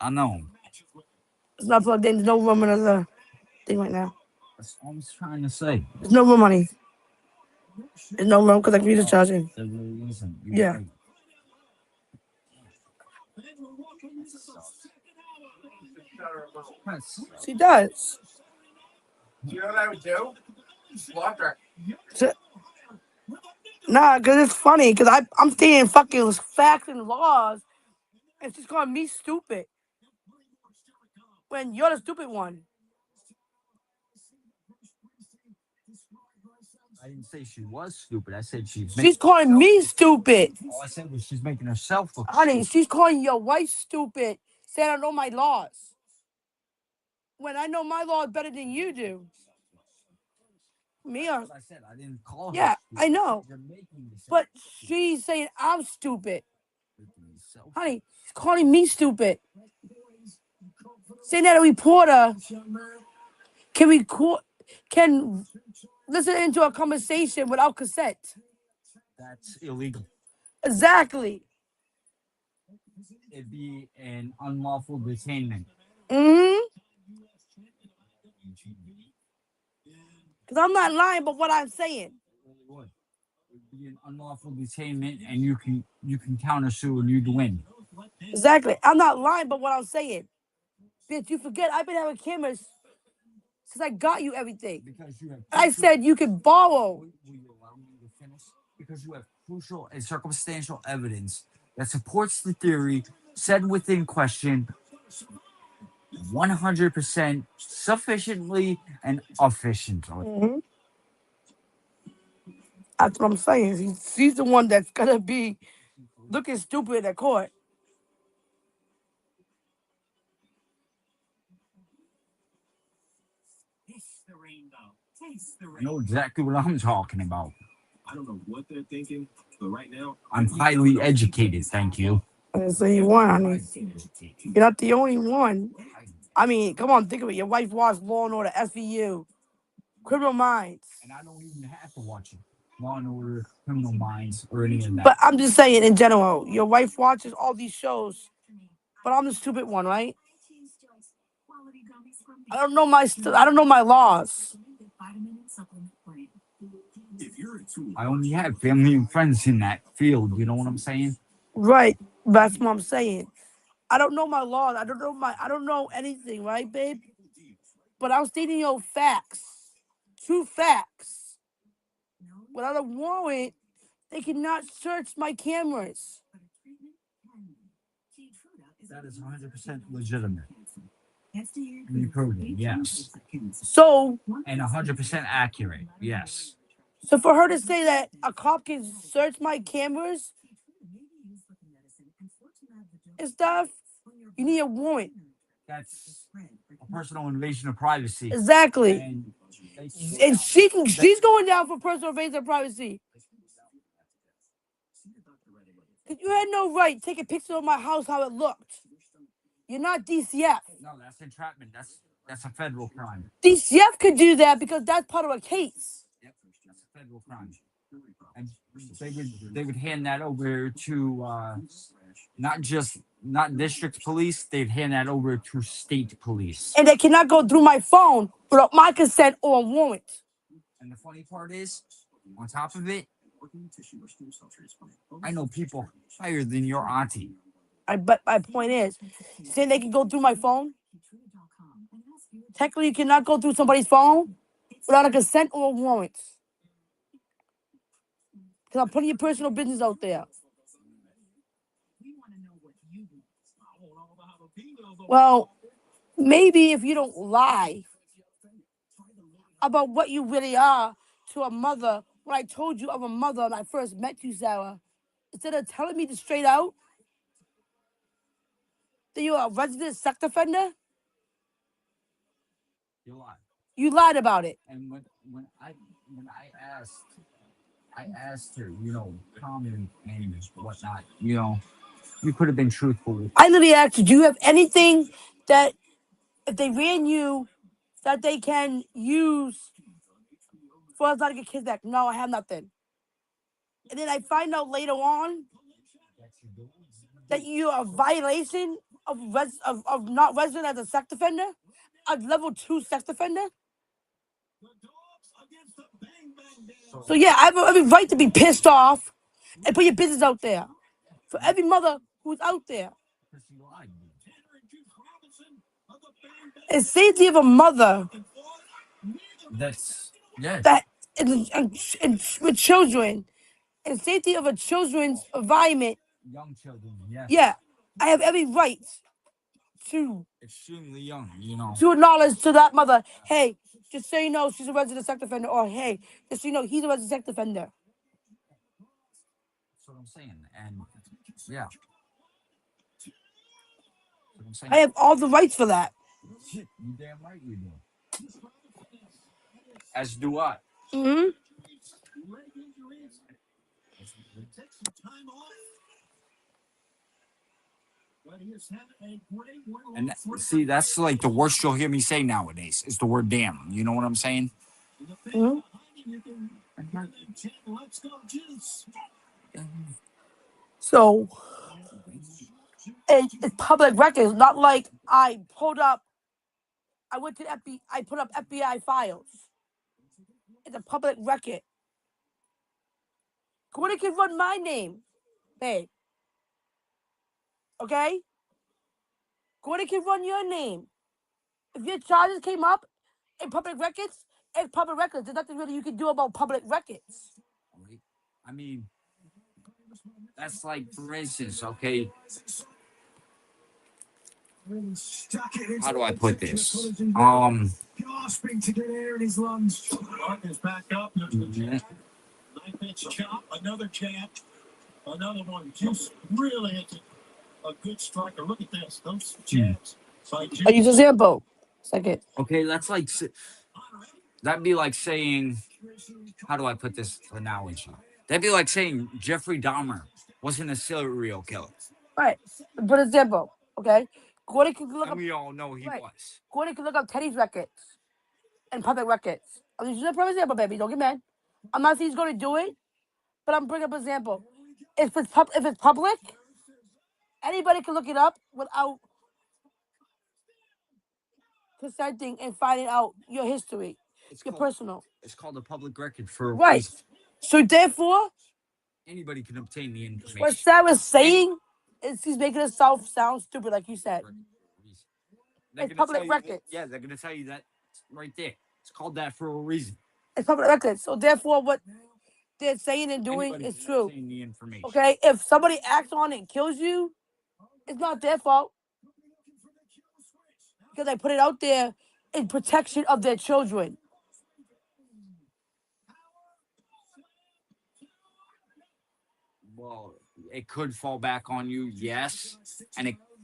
I know. It's not plugged in. There's no room in the thing right now. That's all I was trying to say. There's no room, honey. There's no room because I can use the charging. There really isn't. Yeah. Right. She does. You know what I would do? Block her. So, nah, because it's funny because I'm stating fucking facts and laws and she's calling me stupid when you're the stupid one. I didn't say she was stupid. I said She's calling me stupid. All I said was she's making herself look Honey, stupid. she's calling your wife stupid, saying I know my laws. When I know my laws better than you do. Me or I said I didn't call her. yeah, stupid. I know. You're making yourself But stupid. she's saying I'm stupid. Making yourself- Honey, she's calling me stupid. Saying that a reporter can listen into a conversation without consent. That's illegal. Exactly. It'd be an unlawful detainment. Mm-hmm. Because I'm not lying, but what I'm saying. It would. It'd be an unlawful detainment, and you can countersue and you'd win. Exactly. I'm not lying, but what I'm saying. Bitch, you forget I've been having cameras since I got you everything. Because you have. I said you could borrow. Will you allow me to finish? Because you have crucial and circumstantial evidence that supports the theory said within question 100% sufficiently and efficiently. Mm-hmm. That's what I'm saying. She's the one that's gonna be looking stupid at court. I know exactly what I'm talking about. I don't know what they're thinking, but right now, I'm highly educated, thank you. I didn't say you won, honey. You're not the only one. I mean, come on, think of it. Your wife watched Law and Order, SVU, Criminal Minds. And I don't even have to watch it. Law and Order, Criminal Minds, or any of that. But I'm just saying in general, your wife watches all these shows, but I'm the stupid one, right? I don't know my laws. I only have family and friends in that field. You know what I'm saying? Right. That's what I'm saying. I don't know my laws. I don't know anything, right, babe? But I'm stating your facts. True facts. Without a warrant, they cannot search my cameras. That is 100% legitimate. You proved it, yes. So, And 100% accurate, yes. so for her to say that a cop can search my cameras and stuff, you need a warrant. That's a personal invasion of privacy. Exactly. And She's going down for personal invasion of privacy. You had no right to take a picture of my house, how it looked. You're not DCF. no, that's entrapment. That's a federal crime. DCF could do that because that's part of a case. Yep, that's a federal crime. And they would hand that over to not district police. They'd hand that over to state police. And they cannot go through my phone without my consent or a warrant. And the funny part is, on top of it, I know people higher than your auntie. But my point is, saying they can go through my phone. Technically, you cannot go through somebody's phone without a consent or a warrant. Because I'm putting your personal business out there. Well, maybe if you don't lie about what you really are to a mother, when I told you I'm a mother when I first met you, Sarah, instead of telling me to straight out that you're a resident sex offender, You lied. you lied about it. And when I asked her, calmly and whatnot, you could have been truthful. I literally asked you, do you have anything that if they ran you that they can use for us not to get kids back? No, I have nothing. And then I find out later on that you're a violation of not resident as a sex offender, a level 2 sex offender. So yeah, I have every right to be pissed off and put your business out there. For every mother who's out there, and safety of a mother That's yes. that and with children, and safety of a children's environment. Young children, yes. Yeah, I have every right to Extremely young, you know. to acknowledge to that mother, hey, just so you know, she's a resident sex offender, or hey, just so you know, he's a resident sex offender. That's what I'm saying. And yeah. That's what I'm saying. I have all the rights for that. You damn right you do. As do I. Mm-hmm. Take some time off. But he has had a great one. And see, that's like the worst you'll hear me say nowadays is the word damn. You know what I'm saying? Mm-hmm. Let's go, juice. So it's public records, not like I went to FBI, I put up FBI files. It's a public record. Gordon can run my name, babe. Okay? Gordon can run your name. If your charges came up in public records, it's public records. There's nothing really you can do about public records. I mean, that's like, for instance, okay. How do I put this? Gasping to get air in his lungs. Mark is back up. Knife edge chop. Another jab. Another one. Juice really hits a good striker. Look at this. Those jabs. I use a Zambo. Second. Okay, that's like, that'd be like saying, how do I put this analogy? That'd be like saying Jeffrey Dahmer wasn't a serial killer. Right. But a Zambo. Okay? Gordon can look And up. we all know he was. Gordon can look up Teddy's records and public records. I'm using a prime example, baby. Don't get mad. I'm not saying he's going to do it, but I'm bringing up an example. If it's public, anybody can look it up without consenting and finding out your history, your personal. It's called a public record for a Right. reason. So therefore, Anybody can obtain the information. what Sarah's saying is he's making herself sound stupid, like you said. It's public records. Yeah, they're going to tell you that right there. It's called that for a reason. It's public records. So therefore, what they're saying and doing Anybody is can true. obtain the information. Okay? If somebody acts on it and kills you, it's not their fault. Because they put it out there in protection of their children. Well, it could fall back on you, yes.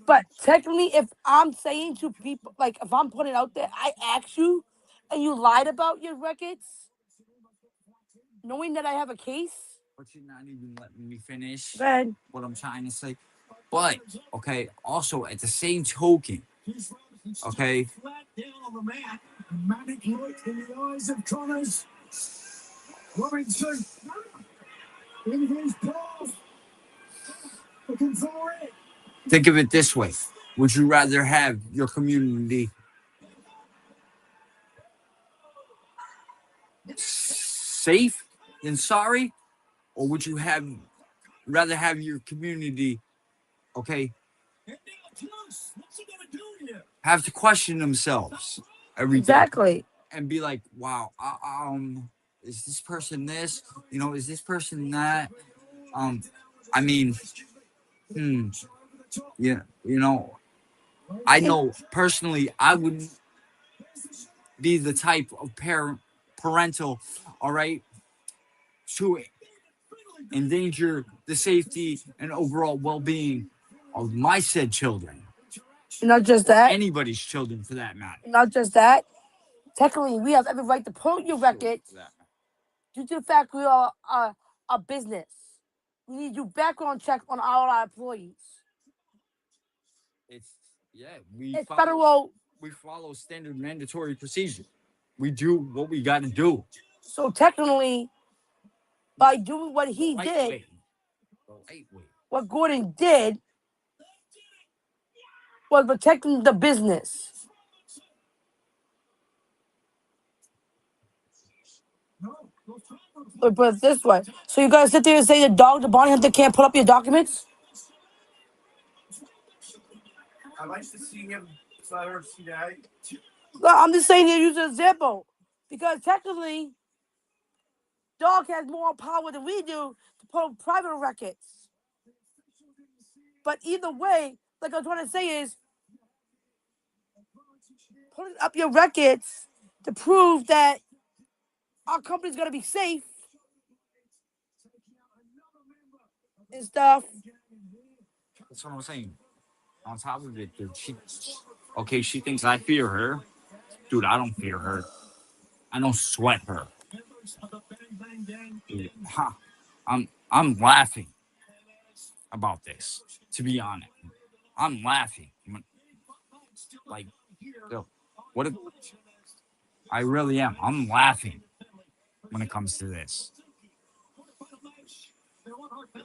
But technically, if I'm saying to people, like if I'm putting it out there, I asked you and you lied about your records, knowing that I have a case. But you're not even letting me finish Then what I'm trying to say. But, okay, also at the same token, okay. Flat down on the mat. Manic light in the eyes of Connors. Robinson. In his path. Looking for it. Think of it this way. Would you rather have your community safe than sorry? Or would you rather have your community, okay, have to question themselves every day? exactly. And be like, wow, is this person this? You know, is this person that? I mean, yeah, you know, I know personally I wouldn't be the type of parental, all right, to endanger the safety and overall well-being of my said children. Not just that. Anybody's children, for that matter. Not just that. Technically, we have every right to pull your records due to the fact we are a business. We need to do background checks on all our employees. It's federal. We follow standard mandatory procedure. We do what we got to do. So technically, by doing what he did, what Gordon did, was protecting the business. Let me put it this way. So you gotta sit there and say the bounty hunter can't pull up your documents? I like to see him. So I heard see that. No, I'm just saying to use an example. Because technically, dog has more power than we do to pull up private records. But either way, like I was trying to say is pulling up your records to prove that our company's gonna be safe and stuff. That's what I'm saying. On top of it, dude, she thinks I fear her. Dude, I don't fear her. I don't sweat her. Dude, I'm laughing about this, to be honest. I'm laughing. Like, yo, what if I really am? I'm laughing when it comes to this.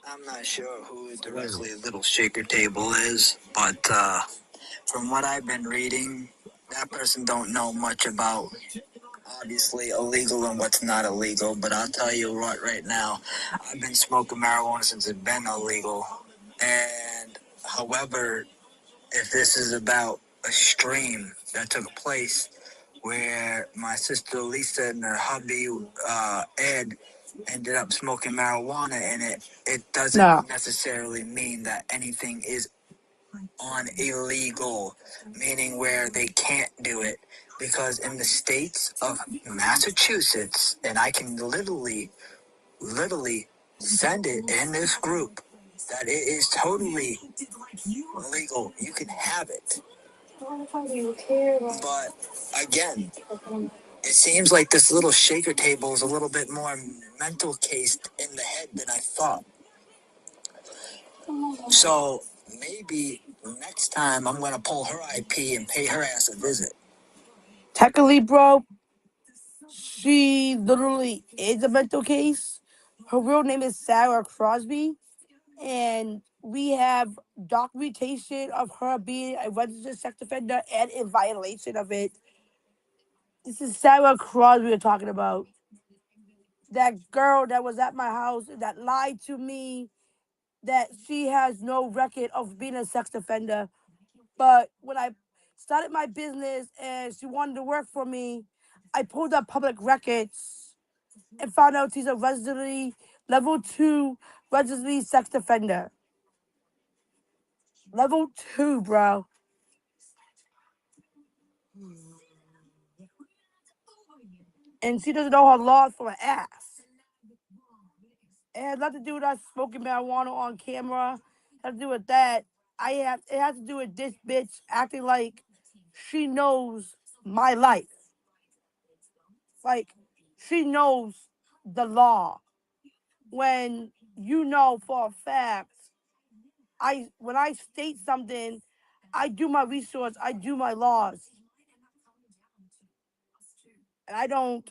I'm not sure who directly Little Shaker Table is, but from what I've been reading, that person don't know much about obviously illegal and what's not illegal. But I'll tell you what, right now, I've been smoking marijuana since it's been illegal. And however, if this is about a stream that took place where my sister Lisa and her hubby Ed ended up smoking marijuana in it, it doesn't No. necessarily mean that anything is on illegal, meaning where they can't do it. Because in the states of Massachusetts, and I can literally send it in this group, that it is totally legal. You can have it. But again, it seems like this little shaker table is a little bit more mental cased in the head than I thought. So maybe next time I'm going to pull her IP and pay her ass a visit. Technically, bro, she literally is a mental case. Her real name is Sarah Crosby, and we have documentation of her being a registered sex offender and in violation of it. This is Sarah Crosby we're talking about. That girl that was at my house that lied to me that she has no record of being a sex offender. But when I started my business and she wanted to work for me, I pulled up public records and found out she's a residently level 2 residently sex offender. Level 2, bro. And she doesn't know her laws from her ass. It has nothing to do with us smoking marijuana on camera. It has to do with that. It has to do with this bitch acting like she knows my life. Like she knows the law. When you know for a fact, when I state something, I do my research, I do my laws. And I don't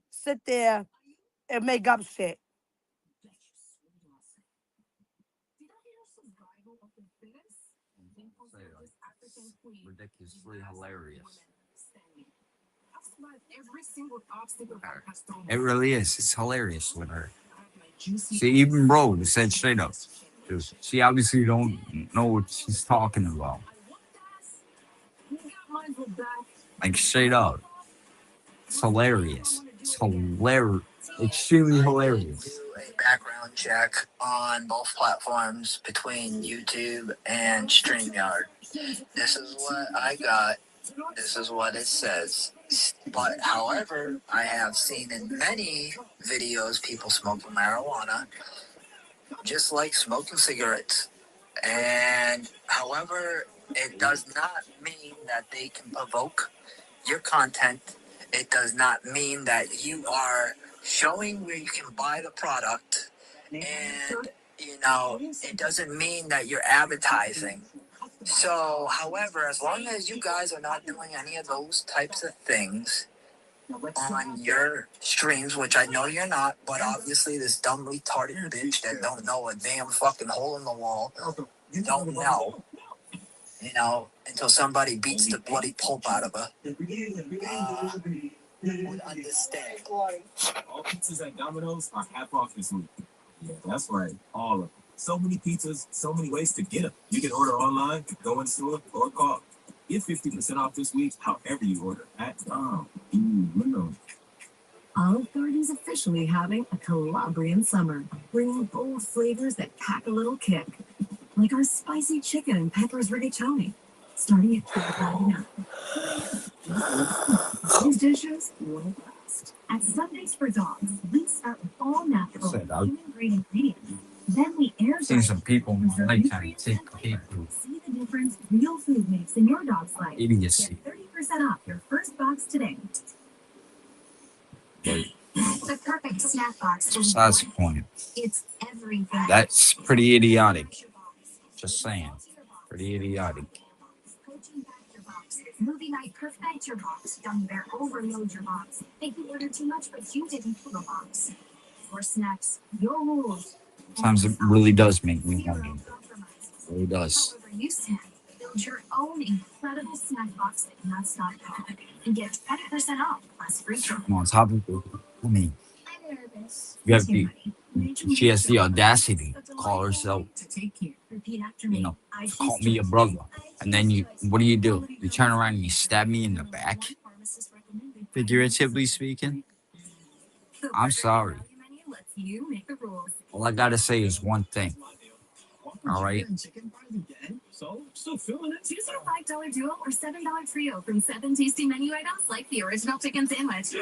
sit there and make up shit. Ridiculously hilarious. It really is. It's hilarious with her. See, even Bro said straight up, dude, she obviously don't know what she's talking about. Like straight up, it's hilarious. It's hilarious. Extremely hilarious. Do a background check on both platforms between YouTube and StreamYard. This is what I got. This is what it says. But however, I have seen in many videos people smoking marijuana, just like smoking cigarettes. And however, it does not mean that they can provoke your content. It does not mean that you are showing where you can buy the product. And, it doesn't mean that you're advertising. So, however, as long as you guys are not doing any of those types of things on your streams, which I know you're not, but obviously this dumb retarded bitch that don't know a damn fucking hole in the wall, don't know. You know, until somebody beats the bloody pulp out of her. Would understand. All pizzas at Domino's are half off this week. Yeah, that's right. All of them. So many pizzas, so many ways to get them. You can order online, go in store, or call. Get 50% off this week, however you order. At Domino's. Olive Garden's officially having a Calabrian summer, bringing bold flavors that pack a little kick, like our spicy chicken and peppers rigatoni, starting at $12.99. These dishes will last. At Sundays for Dogs, we start with all natural, human-grade ingredients. Then we air Seen some people in my lifetime take people. See the difference real food makes in your dog's life. Idiocy. Get 30% off your first box today. The perfect snack box is That's the point. it's everything. That's pretty idiotic. Just saying. Pretty idiotic. Coaching Factor Box. Movie night perfect your box. Gummy bear overload your box. Think you ordered too much, but you didn't fill the box. For snacks, your rules. Sometimes it really does make me Zero hungry. compromises. It really does. However you snack, build your own incredible snack box at nuts.com and get 20% off plus free shipping. And on top of it, I mean, I'm nervous. you have the, she has the audacity to call herself, To take care. Repeat after you me. know, I call me a brother. And then what do? You turn around and you stab me in the back, figuratively speaking. I'm sorry. You make the rules. All I gotta say is one thing. All right? So, still feeling it? Choose your $5 duo or $7 trio from 7 tasty menu items like the original chicken sandwich.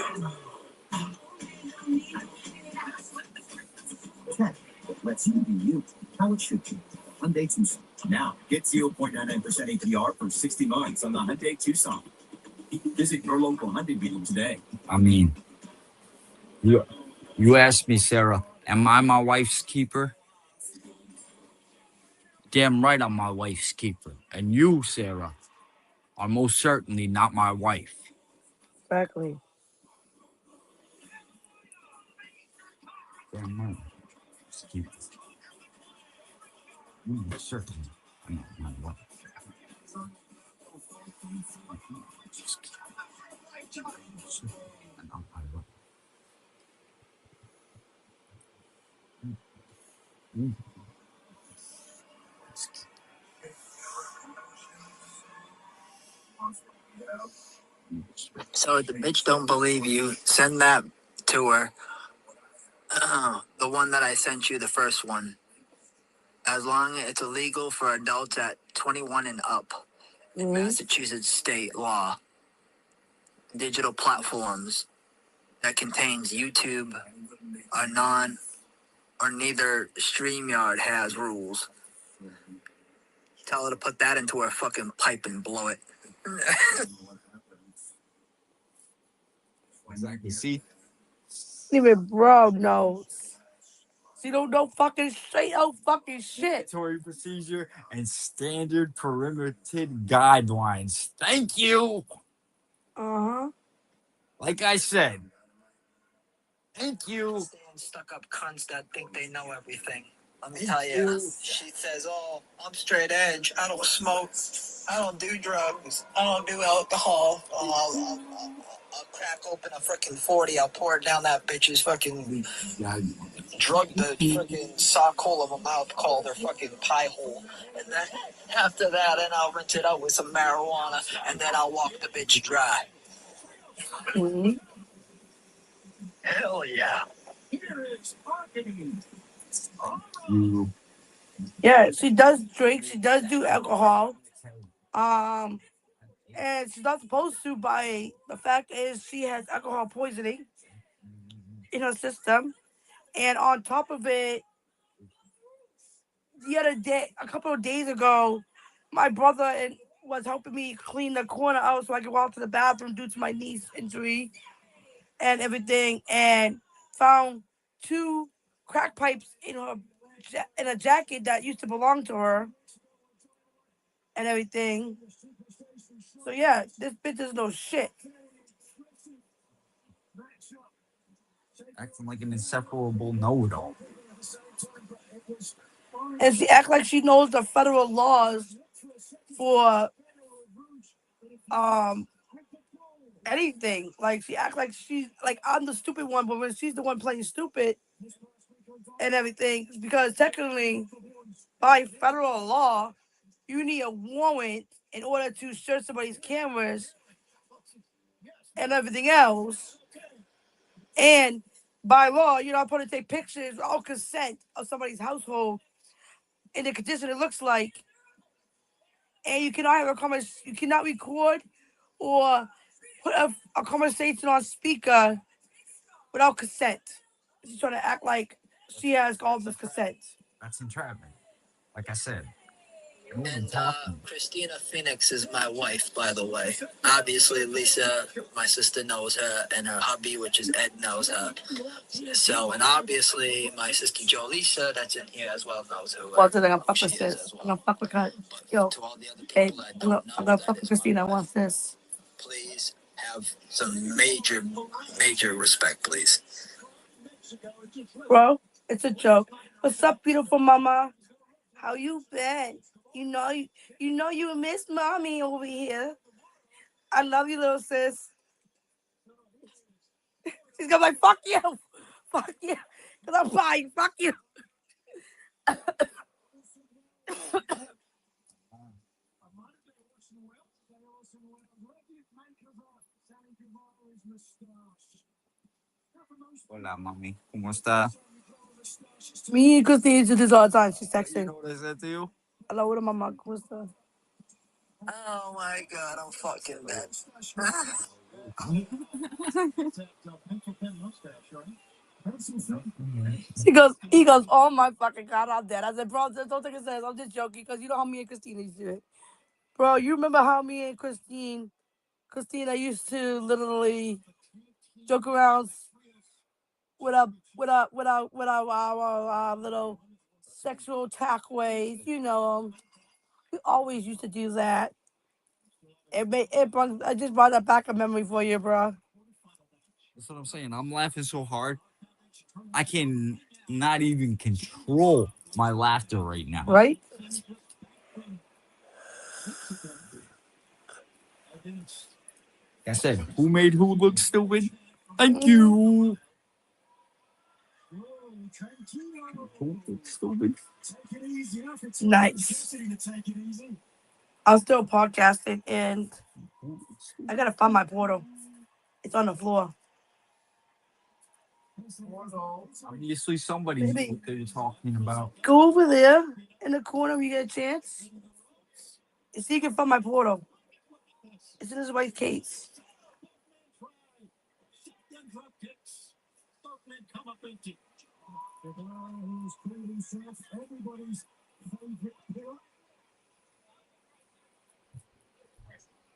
Check. It lets you be you. How it should be. Hyundai Tucson. Now, get 0.99% APR for 60 months on the Hyundai Tucson. Visit your local Hyundai dealer today. I mean, you asked me, Sarah, am I my wife's keeper? Damn right I'm my wife's keeper. And you, Sarah, are most certainly not my wife. Exactly. Damn right. Keeper. You most certainly are not my wife. And I'm my wife. So if the bitch don't believe you, send that to her. The one that I sent you, the first one. As long as it's illegal for adults at 21 and up in Massachusetts state law, digital platforms that contains YouTube or neither StreamYard has rules. Tell her to put that into her fucking pipe and blow it. Exactly. See? Even bro knows. See, don't fucking straight out fucking shit. Mandatory procedure and standard perimeter guidelines. Thank you. Uh-huh. Like I said, thank you. Stuck up cunts that think they know everything. Let me tell you, she says, "Oh, I'm straight edge. I don't smoke. I don't do drugs. I don't do alcohol. I'll crack open a freaking 40. I'll pour it down that bitch's fucking drug the freaking sock hole of a mouth called her fucking pie hole. And then after that, then I'll rinse it out with some marijuana, and then I'll walk the bitch dry." Mm-hmm. Hell yeah. Yeah, she does drink. She does do alcohol. And she's not supposed to. By the fact is, she has alcohol poisoning in her system. And on top of it, the other day, a couple of days ago, my brother was helping me clean the corner out so I could walk to the bathroom due to my niece injury and everything, and found two crack pipes in in a jacket that used to belong to her and everything. So yeah, this bitch is no shit. Acting like an inseparable know-it-all. And she act like she knows the federal laws for anything. Like she act like she's like I'm the stupid one, but when she's the one playing stupid and everything, because technically by federal law, you need a warrant in order to search somebody's cameras and everything else. And by law, you're not supposed to take pictures without consent of somebody's household in the condition it looks like. And you cannot have you cannot record or put a conversation on speaker without consent. She's trying to act like she has all this consent. That's entrapment. Like I said. And Christina Phoenix is my wife, by the way. Obviously, Lisa, my sister, knows her, and her hubby, which is Ed, knows her. So, and obviously, my sister Jolisa, that's in here as well, knows who Well, today I'm fuck she with is this. as I'm well. gonna fuck with her. But Yo, to all the other hey, people that I'm don't gonna know, fuck that with is my Christina. I wife. want this. Please have some major respect, please. Bro, it's a joke. What's up, beautiful mama? How you been? You know you miss mommy over here. I love you, little sis. She's gonna be like, fuck you. Fuck you. Cause I'm fine. Fuck you. Hola, mami. ¿Cómo está? Me and Christine used to do this all the time. She's You texting. know what I said to you? Hello, what mama? ¿Cómo está? Oh my god, I'm fucking dead. He goes, oh my fucking god, I'm dead. I said, bro, don't take it serious. I'm just joking because you know how me and Christina used to do it. Bro, you remember how me and Christina used to literally joke around with our little sexual attack ways. You know, we always used to do that. I just brought that back a memory for you, bro. That's what I'm saying. I'm laughing so hard. I can not even control my laughter right now. Right? Like I said, who made who look stupid? Thank you. Who look stupid? Nice. I'm still podcasting and I gotta find my portal. It's on the floor. Obviously, somebody knew Baby, what they were talking about. go over there in the corner when you get a chance and see if you can find my portal. It's in this white case. Everybody's favorite pillar.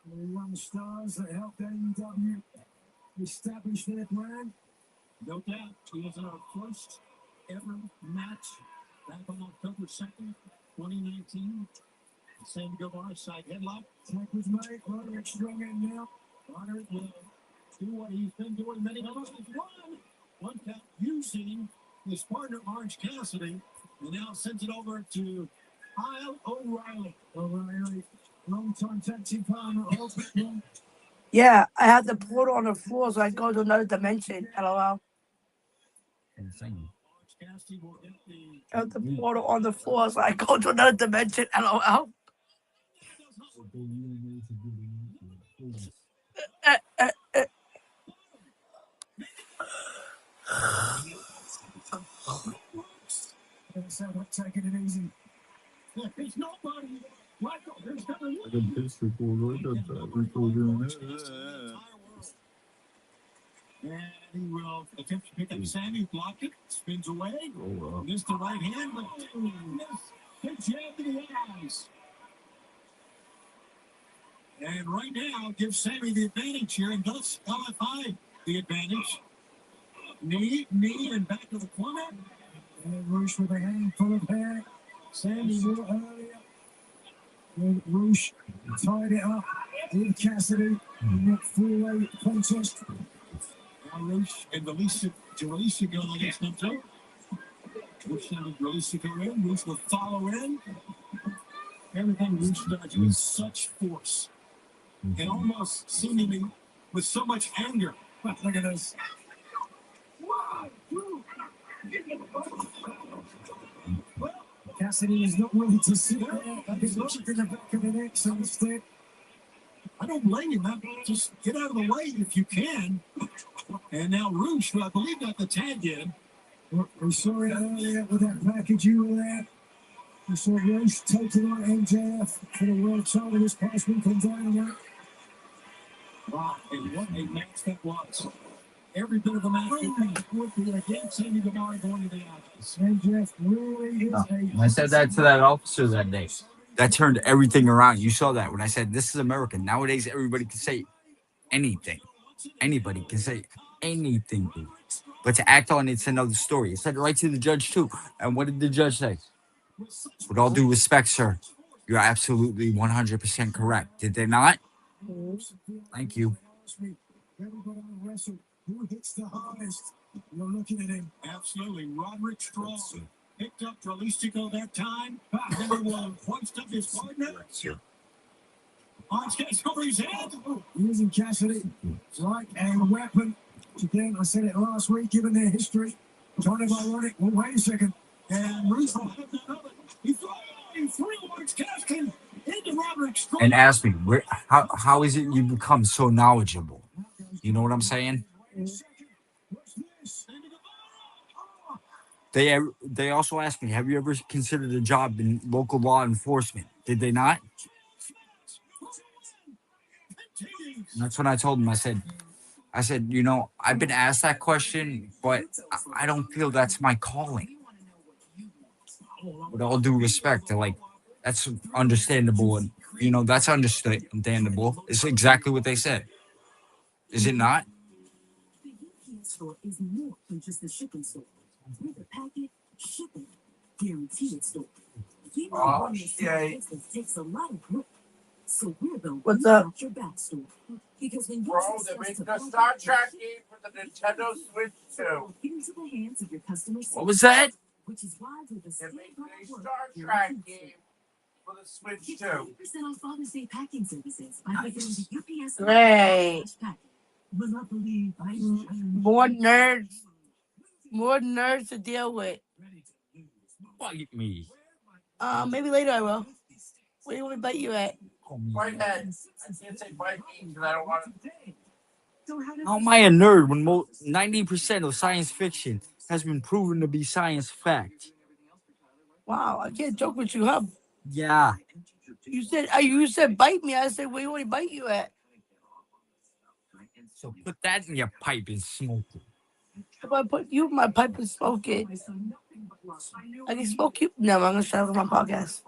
The young stars that helped AEW establish their brand. No doubt, he was our first ever match back on October 2nd, 2019. San Guevara side headlock. Tag was made. Roderick strung in now. Roderick will do what he's been doing many times. One count using his partner Orange Cassidy, and now sends it over to Kyle O'Reilly. O'Reilly, long-time tag team partner. Yeah, I have the portal on the floor so I go to another dimension. LOL. Insane. I have the portal on the floor so I go to another dimension. LOL. Taking it easy. There's nobody. Michael, there's nothing. I can piss record And he will attempt to pick up Sammy, blocked it, spins away, missed the right hand, but hit jab to the eyes. And right now, gives Sammy the advantage here, and does LFI the advantage. Knee, and back to the corner. And Roosh with a handful of hair. Sammy a little earlier. And Roosh tied it up with Cassidy in that four-way contest. Now Roosh and Jaleesa go against them too. Roosh and Jaleesa go in. Roosh will follow in. Everything Roosh does with such force and almost seemingly with so much anger. Look at this. Well, Cassidy is not willing to sit there. He's looking in the back of the neck, so instead, I don't blame him. Just get out of the way if you can. And now Roosh, who I believe got the tag in. We saw it earlier with that package you were there. We saw Roosh taking on MJF for the world title this past week on Dynamite. Wow, and what a match that was. Every bit of the match would be a game-changing tomorrow going to the office. MJF really is I said that to that officer that day. That turned everything around. You saw that when I said this is America. Nowadays, everybody can say anything. Anybody can say anything. Dude. But to act on it's another story. It said it right to the judge too. And what did the judge say? With all due respect, sir, you're absolutely 100% correct. Did they not? Thank you. Everybody wrestle. Who hits the hardest? You're looking at him. Absolutely. Roderick Strong picked up Dralistico that time. Then he will hoist up his partner. Arch over his head. Using Cassidy like a weapon. Again, I said it last week, given their history. Kind of ironic. Well, wait a second. And Bruce will have none of it. He threw Orange Cassidy into Roderick Strong. And ask me, how is it you become so knowledgeable? You know what I'm saying? They also asked me, have you ever considered a job in local law enforcement? Did they not? And that's when I told them. I said, you know, I've been asked that question, but I don't feel that's my calling. With all due respect, they're like, that's understandable, and you know, that's understandable. It's exactly what they said. Is it not? The UPS store is more than just a shipping store. We're the packet, shipping, guaranteed store. Keep on takes a lot of work. So we're the What's up? Your back store. Because when Bro, they're making a Star Trek game for the Nintendo Switch 2. into the hands of your customers. What was that? Which is why we're the They're same making a Star Trek game for the Switch 2. 20% on Father's Day packing services by visiting the UPS. Great. Monopoly. More nerds to deal with. Bite me. Maybe later I will. Where do you want me to bite you at? Whitehead. I can't say bite me because I don't want to. How am I a nerd when 90% of science fiction has been proven to be science fact? Wow, I can't joke with you, huh? Yeah. You said bite me. I said where do you want me to bite you at? So put that in your pipe and smoke it. If I put you in my pipe and smoke it, I can smoke you. No, I'm gonna shut up on my podcast.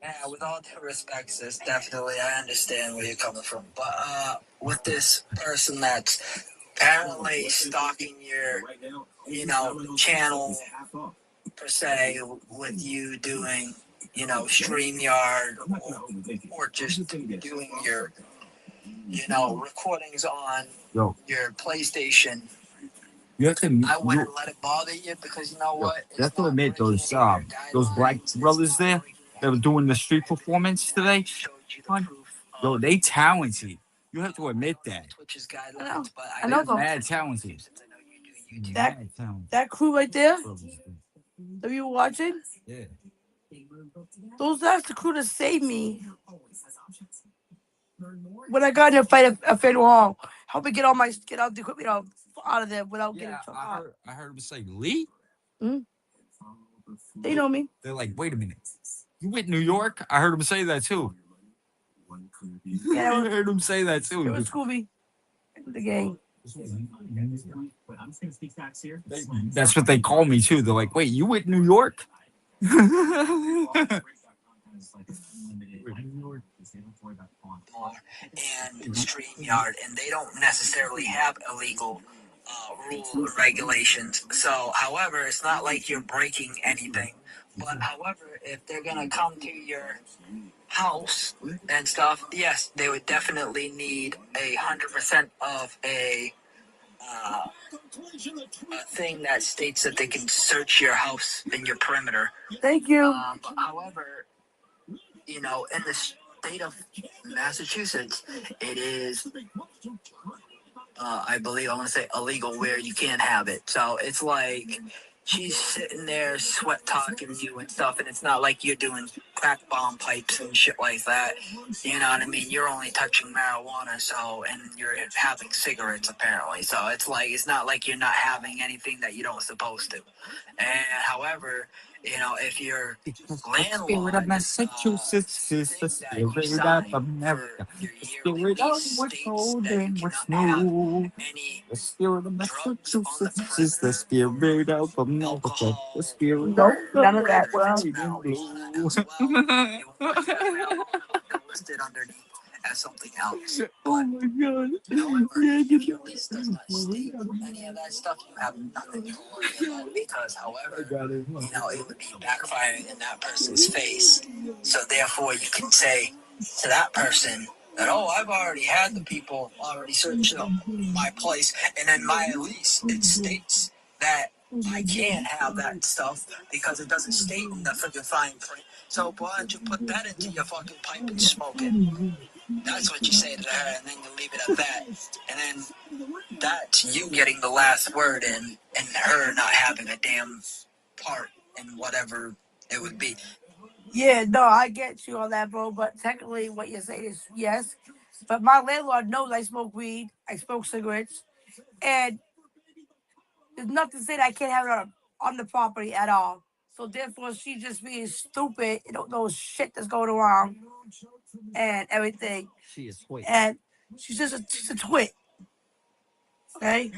Yeah, with all due respect, sis, definitely I understand where you're coming from. But with this person that's apparently stalking your, channel per se, with you doing, StreamYard or just doing your, recordings on your PlayStation. You have to. I wouldn't let it bother you because you know what? You have to admit those black brothers there that were doing the street performance today. Yo, they talented. You have to admit that. I know them. Mad talented. That crew right there that you were watching. Yeah. That's the crew that saved me when I got in a fight at Federal Hall. Help me get out the equipment out of there without getting choked out. I heard him say Lee. They know me. They're like, wait a minute, you went New York? I heard him say that too. Yeah, I heard him say that too. It was Scooby. The gang. That's what they call me too. They're like, wait, you went New York? And StreamYard, and they don't necessarily have illegal rules or regulations. So, however, it's not like you're breaking anything. But, however, if they're going to come to your house and stuff, yes, they would definitely need 100% of a thing that states that they can search your house and your perimeter. Thank you. However, you know, in the state of Massachusetts, it is, I believe, I want to say illegal where you can't have it. So it's like she's sitting there sweat talking you and stuff, and it's not like you're doing crack bomb pipes and shit like that. You know what I mean? You're only touching marijuana, so, and you're having cigarettes apparently. So it's like, it's not like you're not having anything that you don't supposed to. And however, you know, if your Spirit of landlord Massachusetts is the thinks that you spirit of sign America. for your The yearly spirit of lease states withhold that you and cannot have snow. any The spirit of drugs on the Massachusetts is the perimeter spirit of or America. The alcohol spirit Nope, of none the of red, that, and if bro. it's white, and marijuana blue. as well, you won't have marijuana listed underneath as something else. Oh But my god. however, Yeah, if get your lease does not state that. any of that stuff, you have nothing to worry about because, I however, got it. you know, it would be backfiring in that person's face. So therefore, you can say to that person that, oh, I've already had the people already search my place, and in my lease it states that I can't have that stuff because it doesn't state in the freaking fine print. So why don't you put that into your fucking pipe and smoke it? That's what you say to her, and then you leave it at that. And then that's you getting the last word and her not having a damn part in whatever it would be. Yeah, no, I get you on that, bro. But technically, what you're saying is yes. But my landlord knows I smoke weed, I smoke cigarettes, and there's nothing to say that I can't have it on the property at all. So therefore, she's just being stupid. You don't know shit that's going around and everything. She is sweet. And she's a twit. Okay,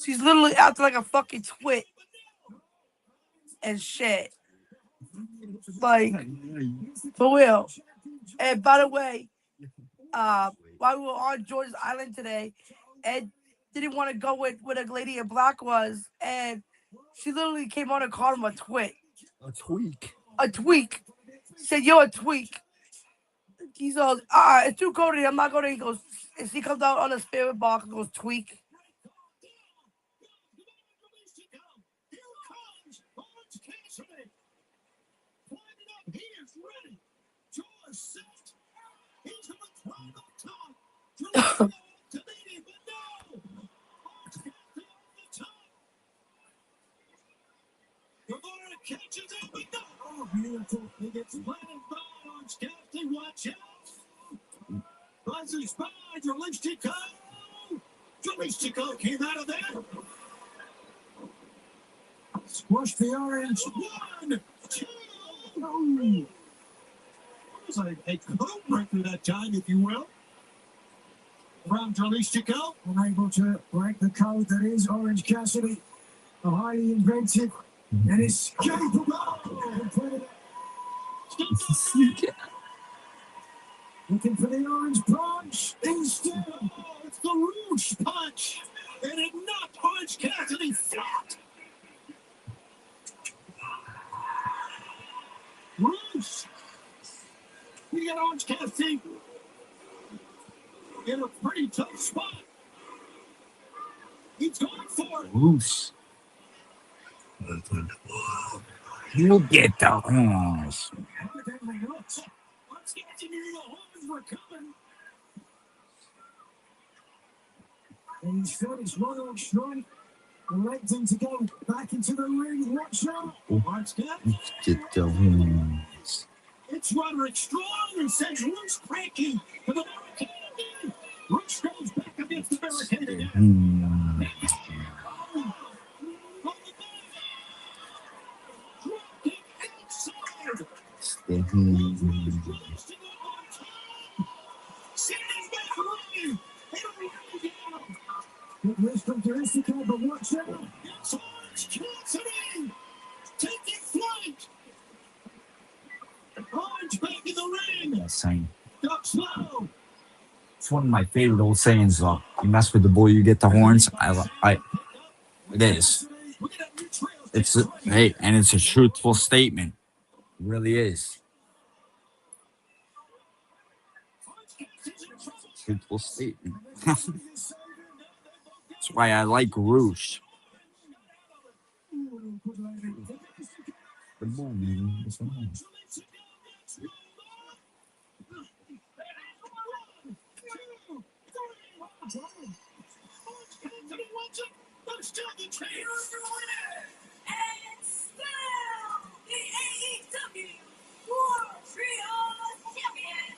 she's literally acting like a fucking twit and shit. Like for real. And by the way, while we were on George's Island today, Ed didn't want to go with a lady in black was, and she literally came on and called him a twit, A tweak. a tweak. She said, "You're a tweak." He goes, it's too cold in here. I'm not going to. He goes, and she comes out on a spirit box and goes, tweak. Oh, beautiful. He gets planted by Orange County. Watch out. Buzzes by Jalistico. Jalistico came out of there. Squash the orange. 1, 2. Oh. It was like a code breaker that time, if you will. From Jalistico. Unable to break the code that is Orange Cassidy. A highly inventive and escapable. Looking for the orange punch. Instead, it's the Rouge punch. And it knocked Orange Cassidy flat. Rouge. You got Orange Cassidy in a pretty tough spot. He's going for it. Loose. You get the horns. And he's finished one on strike. Electing to go back into the ring. Watch out. Watch that. Get the horns. It's Roderick Strong and sends Roos cracking to the barricade again. Roos goes back against the barricade again. Good wisdom to Issachar, but watch out. It's Orange Cassidy taking flight. Orange back in the ring. That saying. Duck slow. It's one of my favorite old sayings, though. You mess with the bull, you get the horns. It is. It's hey, and it's a truthful statement. It really is. Truthful statement. That's why I like Rouge. Good morning. But still the champs. And still the AEW World Trios Champion,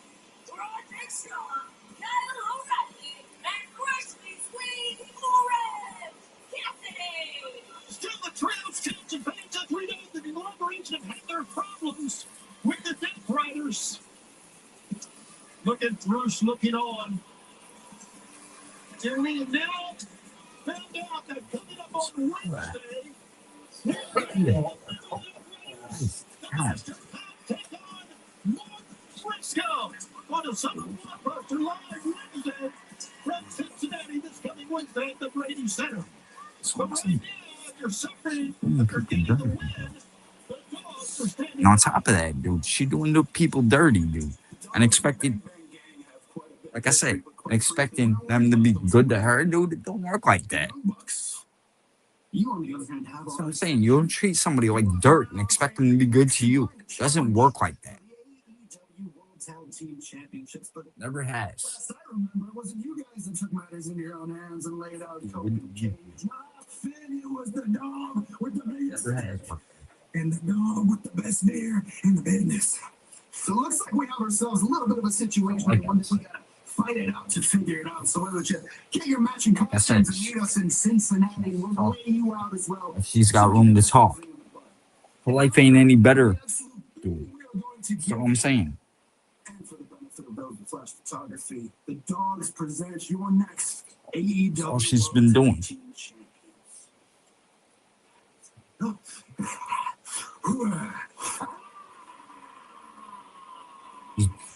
Roderick Strong, Kyle O'Reilly, and Christy Sweet Moran Cassidy. Still the trios champions back to 3 days of elaboration have had their problems with the Death Riders. Look at Bruce looking on. And we have now found out that coming up on Wednesday, take on Mark Briscoe on a Summer Blockbuster live Wednesday from Cincinnati this coming Wednesday at the Brady Center. But right now, you're suffering, you're getting the win. The dogs are standing. And on top of that, dude, she doing the people dirty, dude. And expecting, like I said, expecting them to be good to her, dude. It don't work like that. You, on the other hand, have That's what I'm saying. You don't treat somebody like dirt and expect them to be good to you. It doesn't work like that. World Tag Team Championships, but Never has. last I remember, it wasn't you guys that took matters into your own hands and laid out Cody in the cage. Finn, it was the dog with the biggest Never has. and the dog with the best beer in the business. So it looks like we have ourselves a little bit of a situation where we gotta fight it out to figure it out. So why don't you get your matching costumes and meet us in Cincinnati? We'll lay you out as well. She's got room to talk. Her life ain't any better, dude. That's what I'm saying. And for the benefit of those with flash photography, the dogs present your next AEW. All she's been doing. She's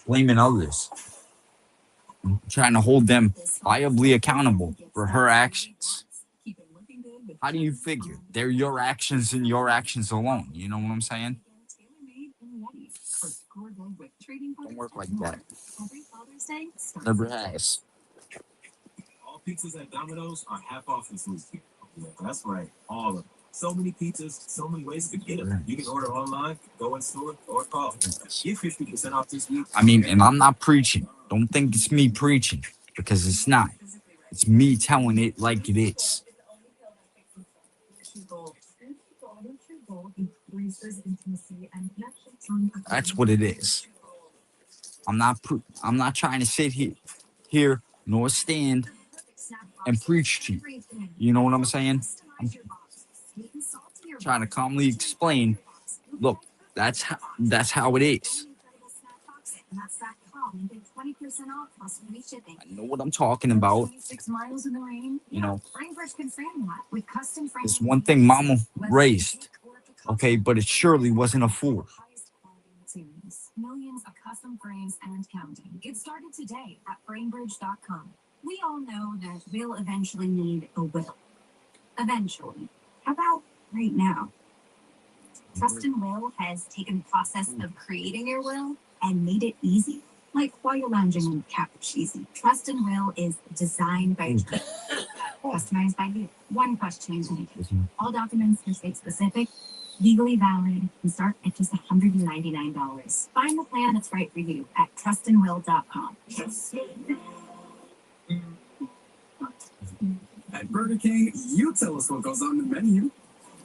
blaming others. Trying to hold them viably accountable for her actions. How do you figure? They're your actions and your actions alone. You know what I'm saying? Don't work like that. Never has. All pizzas at Domino's are half off this week. Yeah, that's right, all of them. So many pizzas, so many ways to get them. You can order online, go in store, or call. Get 50% off this week. I mean, and I'm not preaching. Don't think it's me preaching, because it's not. It's me telling it like it is. That's what it is. I'm not trying to sit here nor stand and preach to you. You know what I'm saying? I'm trying to calmly explain. Look, that's how it is. I know what I'm talking about. You know, it's one thing Mama raised, okay, but it surely wasn't a fool. Millions of custom frames and counting. Get started today at framebridge.com. We all know that we'll eventually need a will. Eventually. How about right now? Trust and Will has taken the process of creating your will and made it easy. Like while you're lounging on the couch, easy. Trust and Will is designed by customized by you. One question to make it. All documents are state specific, legally valid, and start at just $199. Find the plan that's right for you at trustandwill.com. At Burger King, you tell us what goes on the menu.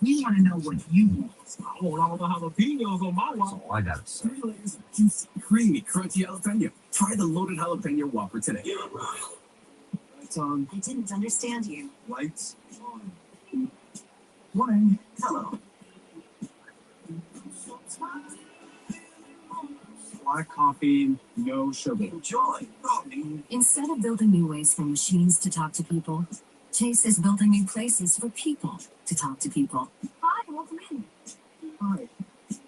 We want to know what you want. I want all the jalapenos on my wall. I got it. 3 layers of juicy, creamy, crunchy jalapeno. Try the loaded jalapeno Whopper today. Lights on. I didn't understand you. Lights on. Morning. Hello. Black coffee, no sugar. Enjoy. Instead of building new ways for machines to talk to people, Chase is building new places for people to talk to people. Hi, welcome in. Hi.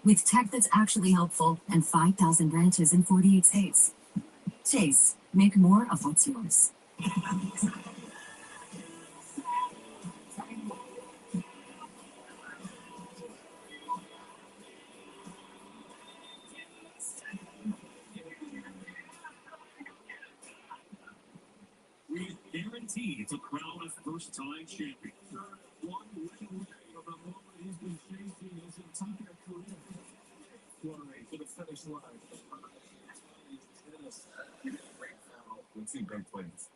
With tech that's actually helpful and 5,000 branches in 48 states. Chase, make more of what's yours. We guarantee to crown a first-time champion. One winning way of the moment he's been chasing his entire career. Flying to the finish line. Let's see big plays.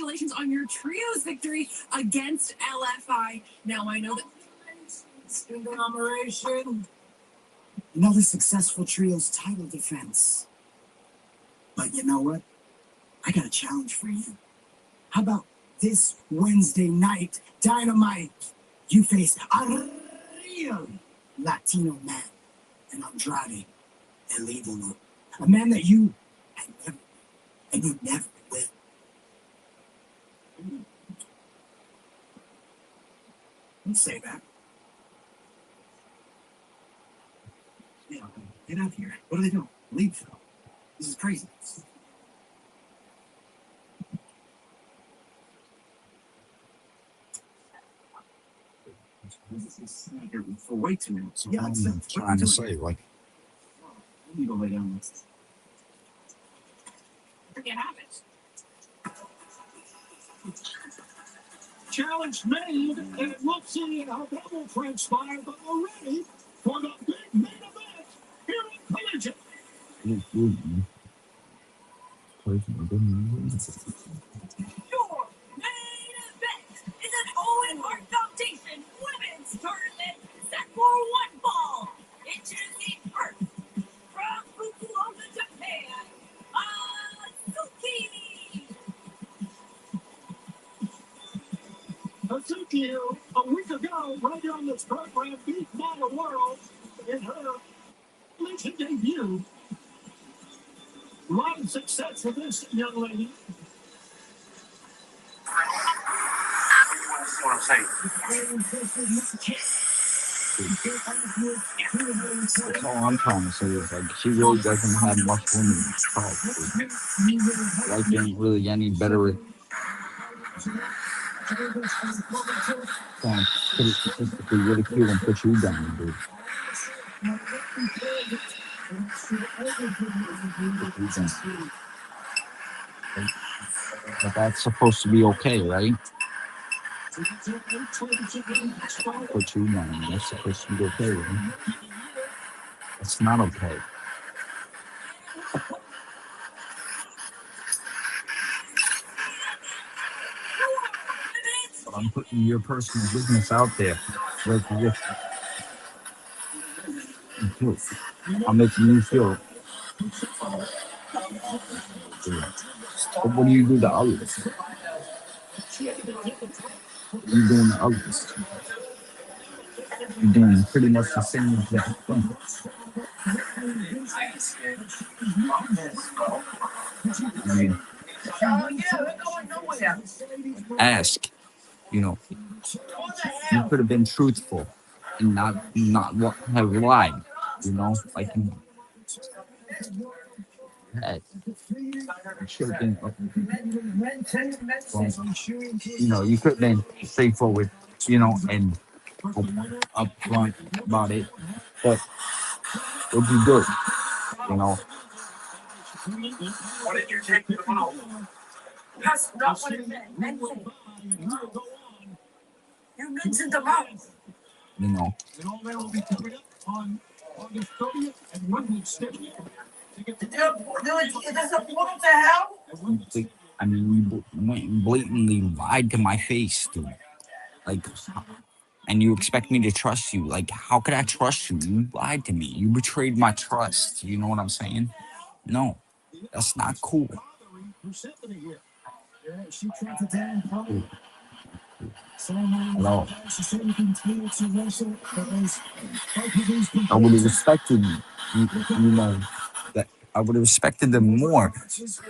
congratulations on your trios victory against LFI. Now I know that conglomeration. Another successful trios title defense. But you know what? I got a challenge for you. How about this Wednesday night, Dynamite? You face a real Latino man, and Andrade El Idolo. A man that you had never, and you never will. Don't say that. Yeah, get out of here. What are they doing? Leave. This is crazy. For way too long. Yeah, I'm trying to say, like, I need to lay down. Forget habits. Challenge made, and we'll see how that will transpire, but already for the big main event here at Colliions. Your main event is an Owen Hart Foundation Women's Tournament set for one fall. Introducing first from Fukuoka, Japan, Azuki. Azuki, a week ago, right on this program, beat Model World in her Colliions debut. A lot of success for this young lady. What I'm saying. that's all I'm trying to say is, like, she really doesn't have much room to talk. Like, ain't really any better. Trying to put it statistically ridicule and put you down, dude. But that's supposed to be okay, right? Put you down. That's supposed to be okay, right? It's not okay. But I'm putting your personal business out there. Like, I'm making you feel. But what do you do to others? What are you doing to others? You're doing pretty much the same exact thing. I mean, ask. You know, you could have been truthful and not have lied. You know, like you had. You should have been. Well, you know, you could have been straightforward. You know, and upfront about it. But it'd be good. You know. What did you take to the mouth? That's not what it meant. You mentioned the mouth. You know. And all that will be coming up on August 30th and Wednesday. Is this a portal to hell? I mean, you went and blatantly lied to my face, dude. Like, and you expect me to trust you? Like, how could I trust you? You lied to me. You betrayed my trust. You know what I'm saying? No, that's not cool. Hello. I would have respected you know, that I would have respected them more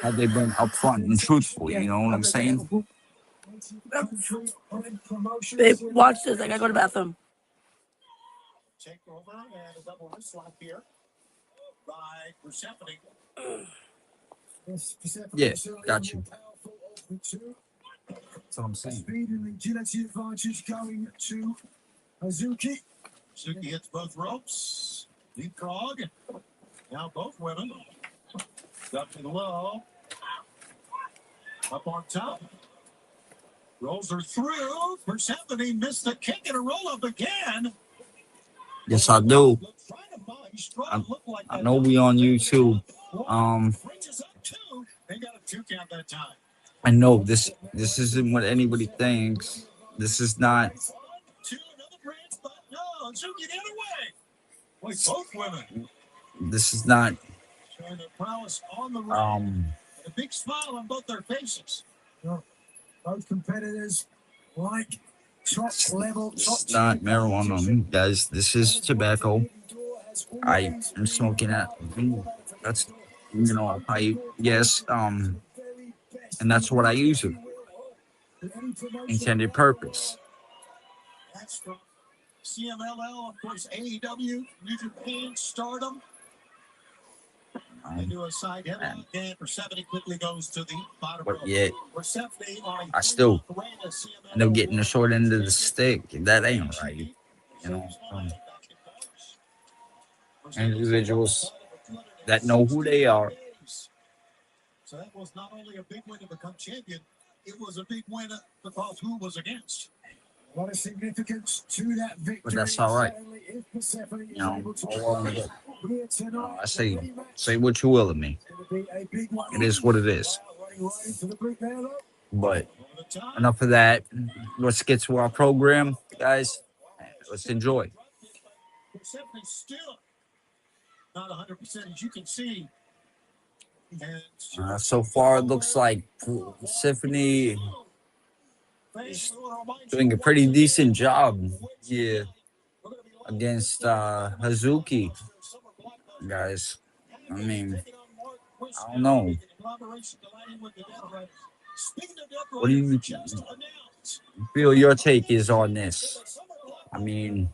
had they been upfront and truthful. You know what I'm saying? Babe, watch this. I gotta go to the bathroom. Take over and a double wrist lock here by Persephone. Yeah, got you. That's what I'm saying. Speed and agility advantage going to Azuki. Azuki hits both ropes. Deep frog. Now both women. Ducking low. Up on top. Rolls her through. Persephone missed the kick and a roll up again. Yes, I do. I know we on YouTube. Reaches up two. They got a 2 count that time. I know this isn't what anybody thinks. This is not. To another branch, but no, Suzuki the other way. Like both women. This is not. Showing their prowess on the ring. Um. And a big smile on both their faces. Well, both competitors like top level, top It's not marijuana, guys. This is tobacco. I am smoking it. That's I yes, and that's what I use it. Intended purpose. That's from CMLL, of course, AEW, New Japan, Stardom. They do a side heavy game. Persephone quickly goes to the bottom row. But yet, Persephone on I still end up getting the short end of the stick. That ain't right. Individuals that know who they are. So that was not only a big win to become champion, it was a big win because who was against. A lot of significance to that victory. But that's all right. I say what you will of me. It is what it is. But enough of that. Let's get to our program, guys. Let's enjoy. Persephone's still not 100%, as you can see. So far, it looks like Persephone is doing a pretty decent job here against Hazuki, guys. I mean, I don't know. What do you feel your take is on this? I mean,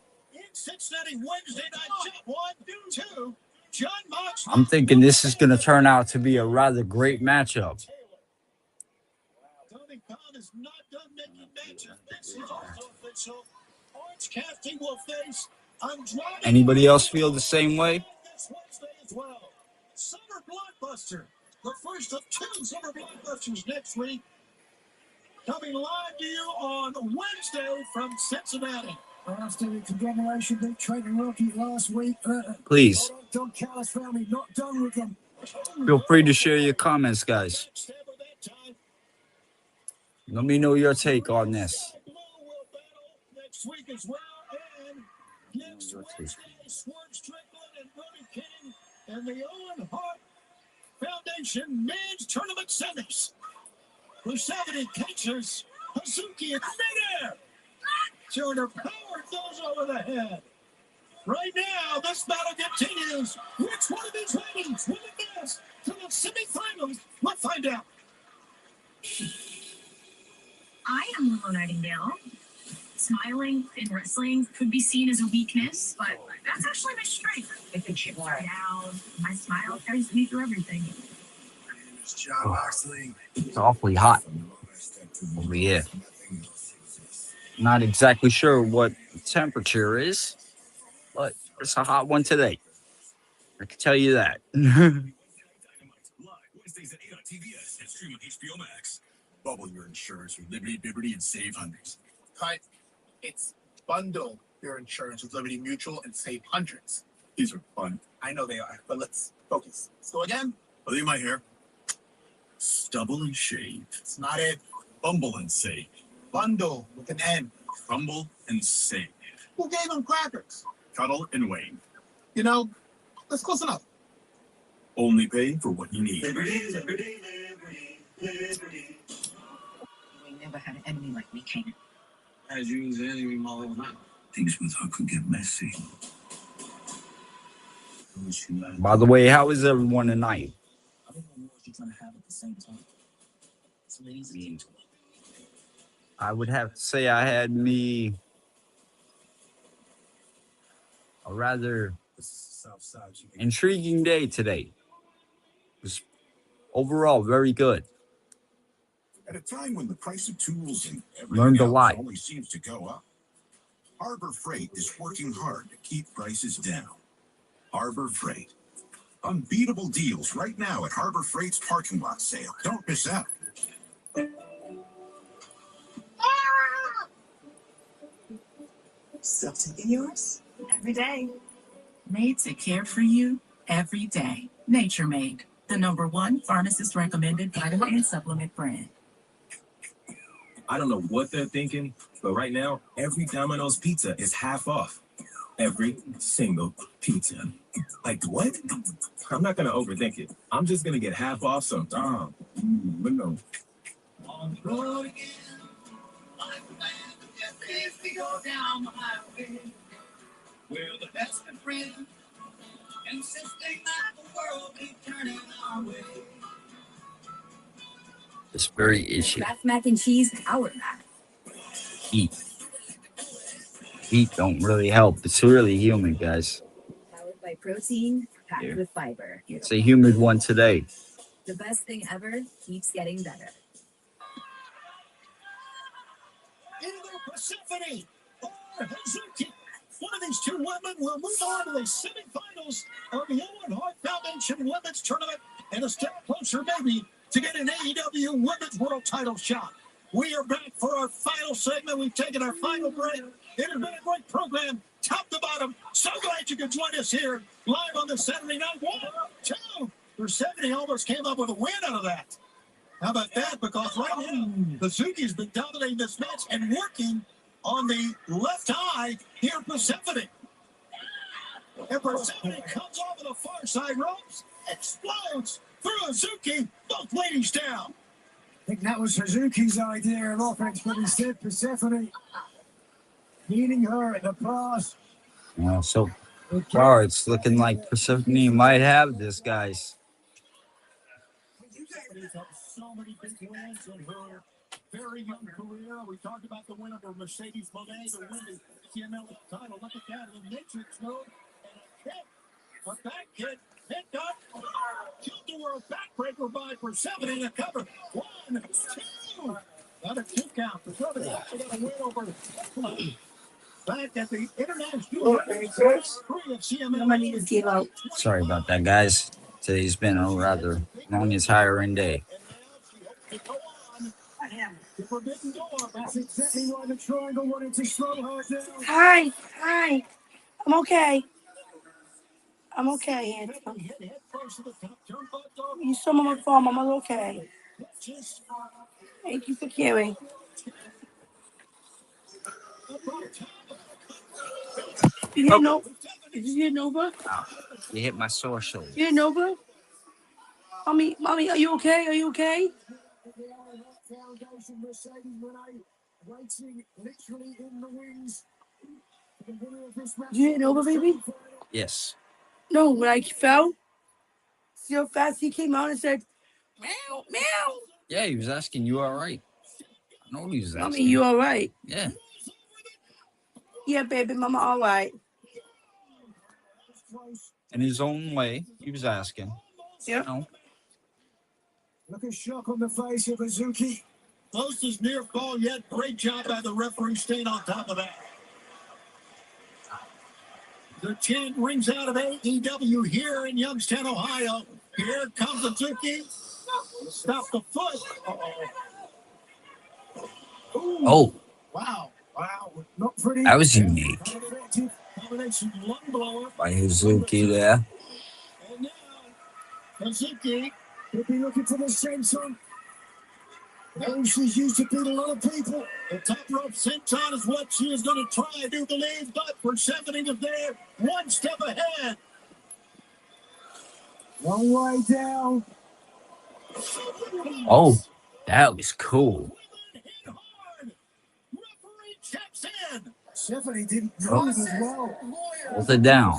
I'm thinking this is going to turn out to be a rather great matchup. Anybody else feel the same way? Summer Blockbuster, the first of 2 Summer Blockbusters next week, coming live to you on Wednesday from Cincinnati. After the conglomeration beat Trayton Rocky last week, please Don Callis family not done with them. Feel free to share your comments, guys. Let me know your take on this. Next week as well, and next Wednesday, Swerve Strickland and Brody King and the Owen Hart Foundation Men's Tournament Semis. Persephone catches Hazuki in midair. Showing her power goes over the head. Right now, this battle continues. Which one of these ladies will advance to the semifinals? Let's find out. I am Willow Nightingale. Smiling in wrestling could be seen as a weakness, but that's actually my strength. I can shift right out. My smile carries me through everything. It's awfully hot over here. Not exactly sure what the temperature is, but it's a hot one today. I can tell you that. Wednesdays at 8 on TBS and stream on HBO Max. Bubble your insurance with Liberty, Liberty, and save hundreds. Hi, it's bundle your insurance with Liberty Mutual and save hundreds. These are fun. I know they are, but let's focus. So again, Are they my hair? Stubble and shave. it's not it. Bumble and save. Bundle with an N. Crumble and save. Who gave them crackers? Cuddle and wane. You know, that's close enough. Only pay for what you need. Liberty, Liberty, Liberty, Liberty. We never had an enemy like me, Kane. As you use enemy model now. Things with her could get messy. By the way, how is everyone tonight? I don't know what you're trying to have at the same time. It's lazy. I would have to say I had me a rather intriguing day today. It was overall very good. At a time when the price of tools and Learned a everything lot. else always seems to go up, Harbor Freight is working hard to keep prices down. Harbor Freight. Unbeatable deals right now at Harbor Freight's parking lot sale. Don't miss out. Still taking yours? Every day. Made to care for you every day. Nature Made, the #1 pharmacist recommended vitamin and supplement brand. I don't know what they're thinking, but right now, every Domino's pizza is half off. Every single pizza. Like, what? I'm not going to overthink it. I'm just going to get half off some Dom. No. On the road again, like the man who just leaves me go down the highway. We're the best of friends, insisting that the world be turning our way. It's very itchy. Kraft mac and cheese power pack. Heat. Heat don't really help. It's really humid, guys. Powered by protein, packed Here. with fiber. It's a humid one today. The best thing ever keeps getting better. Either Persephone or Hazuki. One of these two women will move on to the semifinals of the Owen Hart Foundation Women's Tournament and a step closer, maybe, to get an AEW Women's World Title shot. We are back for our final segment. We've taken our final break. It has been a great program, top to bottom. So glad you could join us here live on this Saturday night. 1, 2. Persephone almost came up with a win out of that. How about that? Because right now, Hazuki's been dominating this match and working on the left eye here, Persephone. And Persephone comes over the far side ropes, explodes through Hazuki, both ladies down. I think that was Hazuki's idea of offense, but instead Persephone beating her in the past. So far, it's looking like Persephone might have this, guys. She's had so many big wins in her very young career. We talked about the win over Mercedes Monet, the win the CML title. Look at that, in the Matrix mode, and a kick, a back kick, picked up, tilt-a-whirl backbreaker by Persephone in the cover. 1, 2, got a 2 count. Persephone also got a win over back at the International Free of CML. Sorry about that, guys. Today's been a rather long and tiring day. That's exactly why the triangle wanted to slow her down. Hi. I'm okay. I'm okay, handsome. You saw my phone. I'm okay. Thank you for caring. You hear no? Did you hear Nova? You hit my sore shoulder. You hear Nova? Mommy, are you okay? Are you okay? Foundation Mercedes Monet waiting literally in the wings. Did you hear Nova, baby? Yes. No, when I fell, see how fast he came out and said, meow, meow. Yeah, he was asking, you all right? I know he was asking. Mommy, you all right? Yeah. Yeah, baby, mama, all right. In his own way, he was asking. Yeah. You know? Look at shock on the face of Hazuki. Closest near fall yet. Great job by the referee staying on top of that. The chant rings out of AEW here in Youngstown, Ohio. Here comes Hazuki. Stop the foot. Oh. Wow. Not pretty. That was unique. Combination lung blower. By Hazuki there. And now, Hazuki Could be looking for the senton. Oh, she's used to beat a lot of people. The top rope senton is what she is going to try, I do believe, but Persephone is there, one step ahead. One way down. Oh, that was cool. Referee checks in. Stephanie didn't move as well. Hold it down.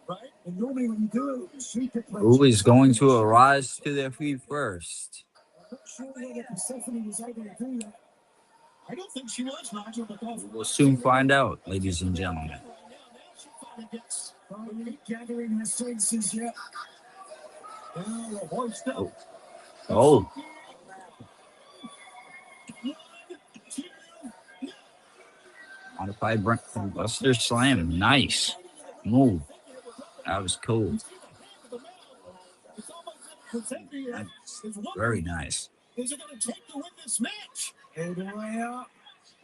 Right? And normally when you do it, sweep it. Who is going to arise to their feet first? I'm not sure whether Persephone was able to do that. I don't think she was, Nigel, because We'll soon find out, ladies and gentlemen. Finally gathering her senses yet. Now the hoist up. Oh, modified Buster Slam. Nice move. That was cool. Very nice. Is it going to take to win this match? All the way up.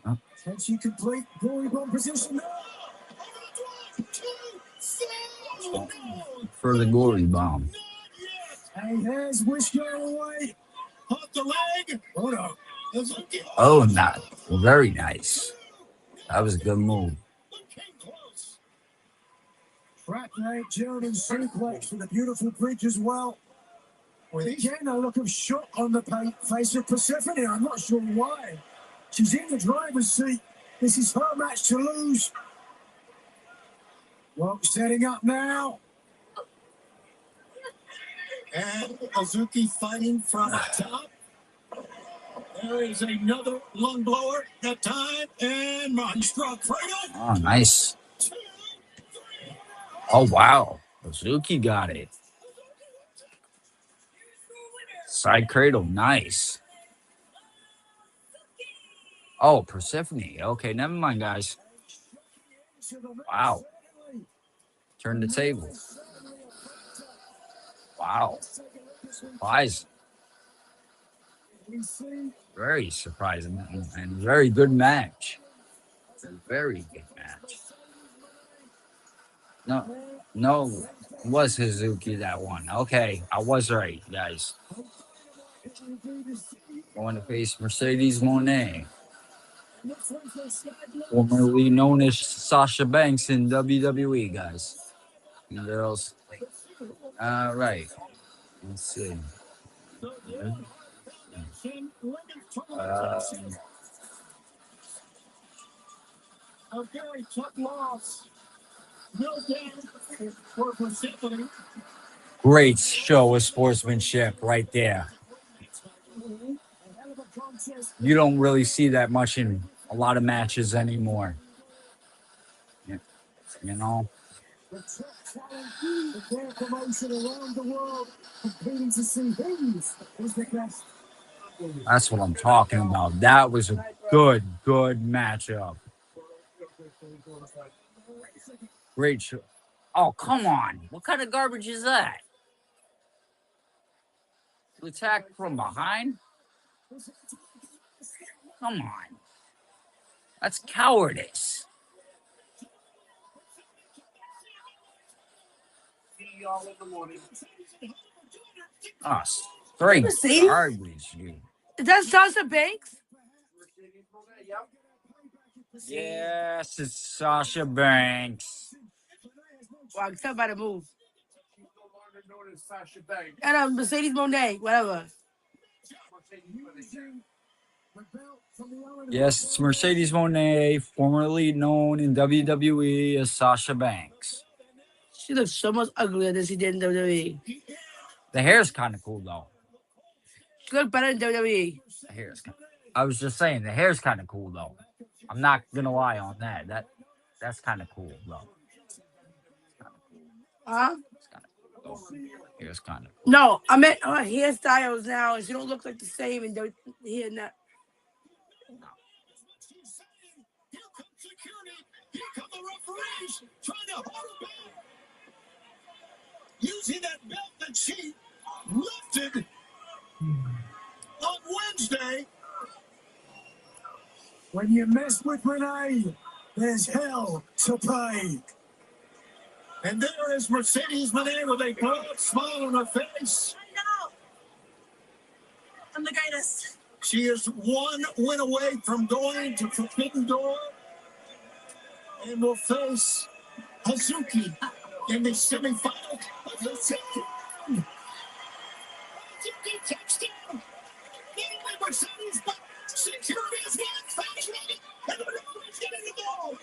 Huh? Can she complete glory bomb position? For the glory bomb. And there's Wish going away. Off the leg. Oh no. Oh, not very nice. That was a good move. Track night German suplex with a beautiful bridge as well. With again a look of shock on the face of Persephone. I'm not sure why. She's in the driver's seat. This is her match to lose. Well, setting up now. And Azuki fighting from the top. There is another lung blower. That time and monster cradle. Oh, nice. Oh, wow. Suzuki got it. Side cradle, nice. Oh, Persephone. Okay, never mind, guys. Wow. Turn the table. Wow. Surprising. Very surprising and very good match. Very good match. No, it was Suzuki that won. Okay, I was right, guys. Going to face Mercedes Moné, formerly known as Sasha Banks in WWE, guys and girls. All right. Let's see. A very tough loss. No doubt for Persephone. Great show of sportsmanship right there. You don't really see that much in a lot of matches anymore. You know? Their promotion around the world, competing to see who's the best. That's what I'm talking about. That was a good matchup. Great show. Oh, come on. What kind of garbage is that? To attack from behind? Come on. That's cowardice. Ah, straight See? garbage, dude. Is that Sasha Banks? Yes, it's Sasha Banks. Well, I can tell by the move. And Mercedes Moné, whatever. Yes, it's Mercedes Moné, formerly known in WWE as Sasha Banks. She looks so much uglier than she did in WWE. The hair's kind of cool, though. She looked better in WWE. The hair's I was just saying, the hair's kind of cool, though. I'm not going to lie on that. That's kind of cool, though. Huh? It's kind of cool. Hair's kind of cool. No, I meant her hairstyles now, and she don't look like the same in here now. Using that belt that she lifted on Wednesday. When you mess with Renee, there's hell to pay. And there is Mercedes Moné with a broad smile on her face. I know. I'm the greatest. She is one win away from going to Forbidden Door and will face Hazuki in the semifinal. Hazuki touchdown. Anyway, Mercedes, but security is getting fashion. And the referee's getting the ball.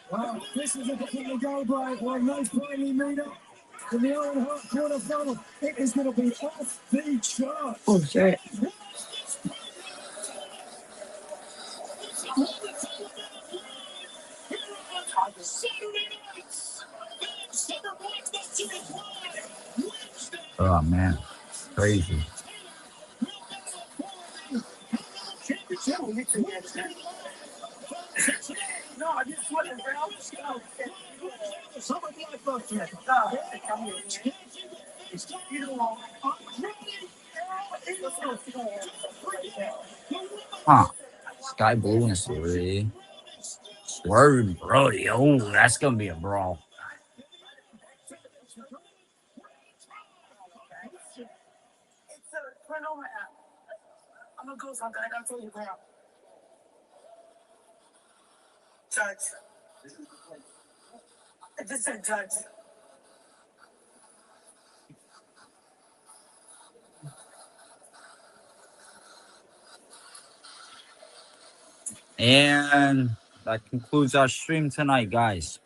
Well, this is a particular goal break where no friendly meter in the Owen Hart quarterfinal. It is going to be off the charts. Oh, shit. Oh, man. Crazy. No, I just want to Huh. Sky Blue and 3. Swerve Brody. Oh, that's going to be a brawl. I'm gonna go something. I gotta tell you, girl. Judge. I just said judge. And that concludes our stream tonight, guys.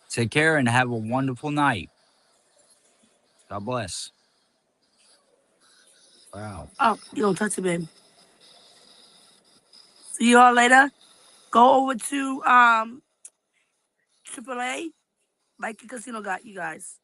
Take care and have a wonderful night. God bless. Wow. Oh, you don't touch it, babe. See you all later. Go over to AAA. Mike Casino got you guys.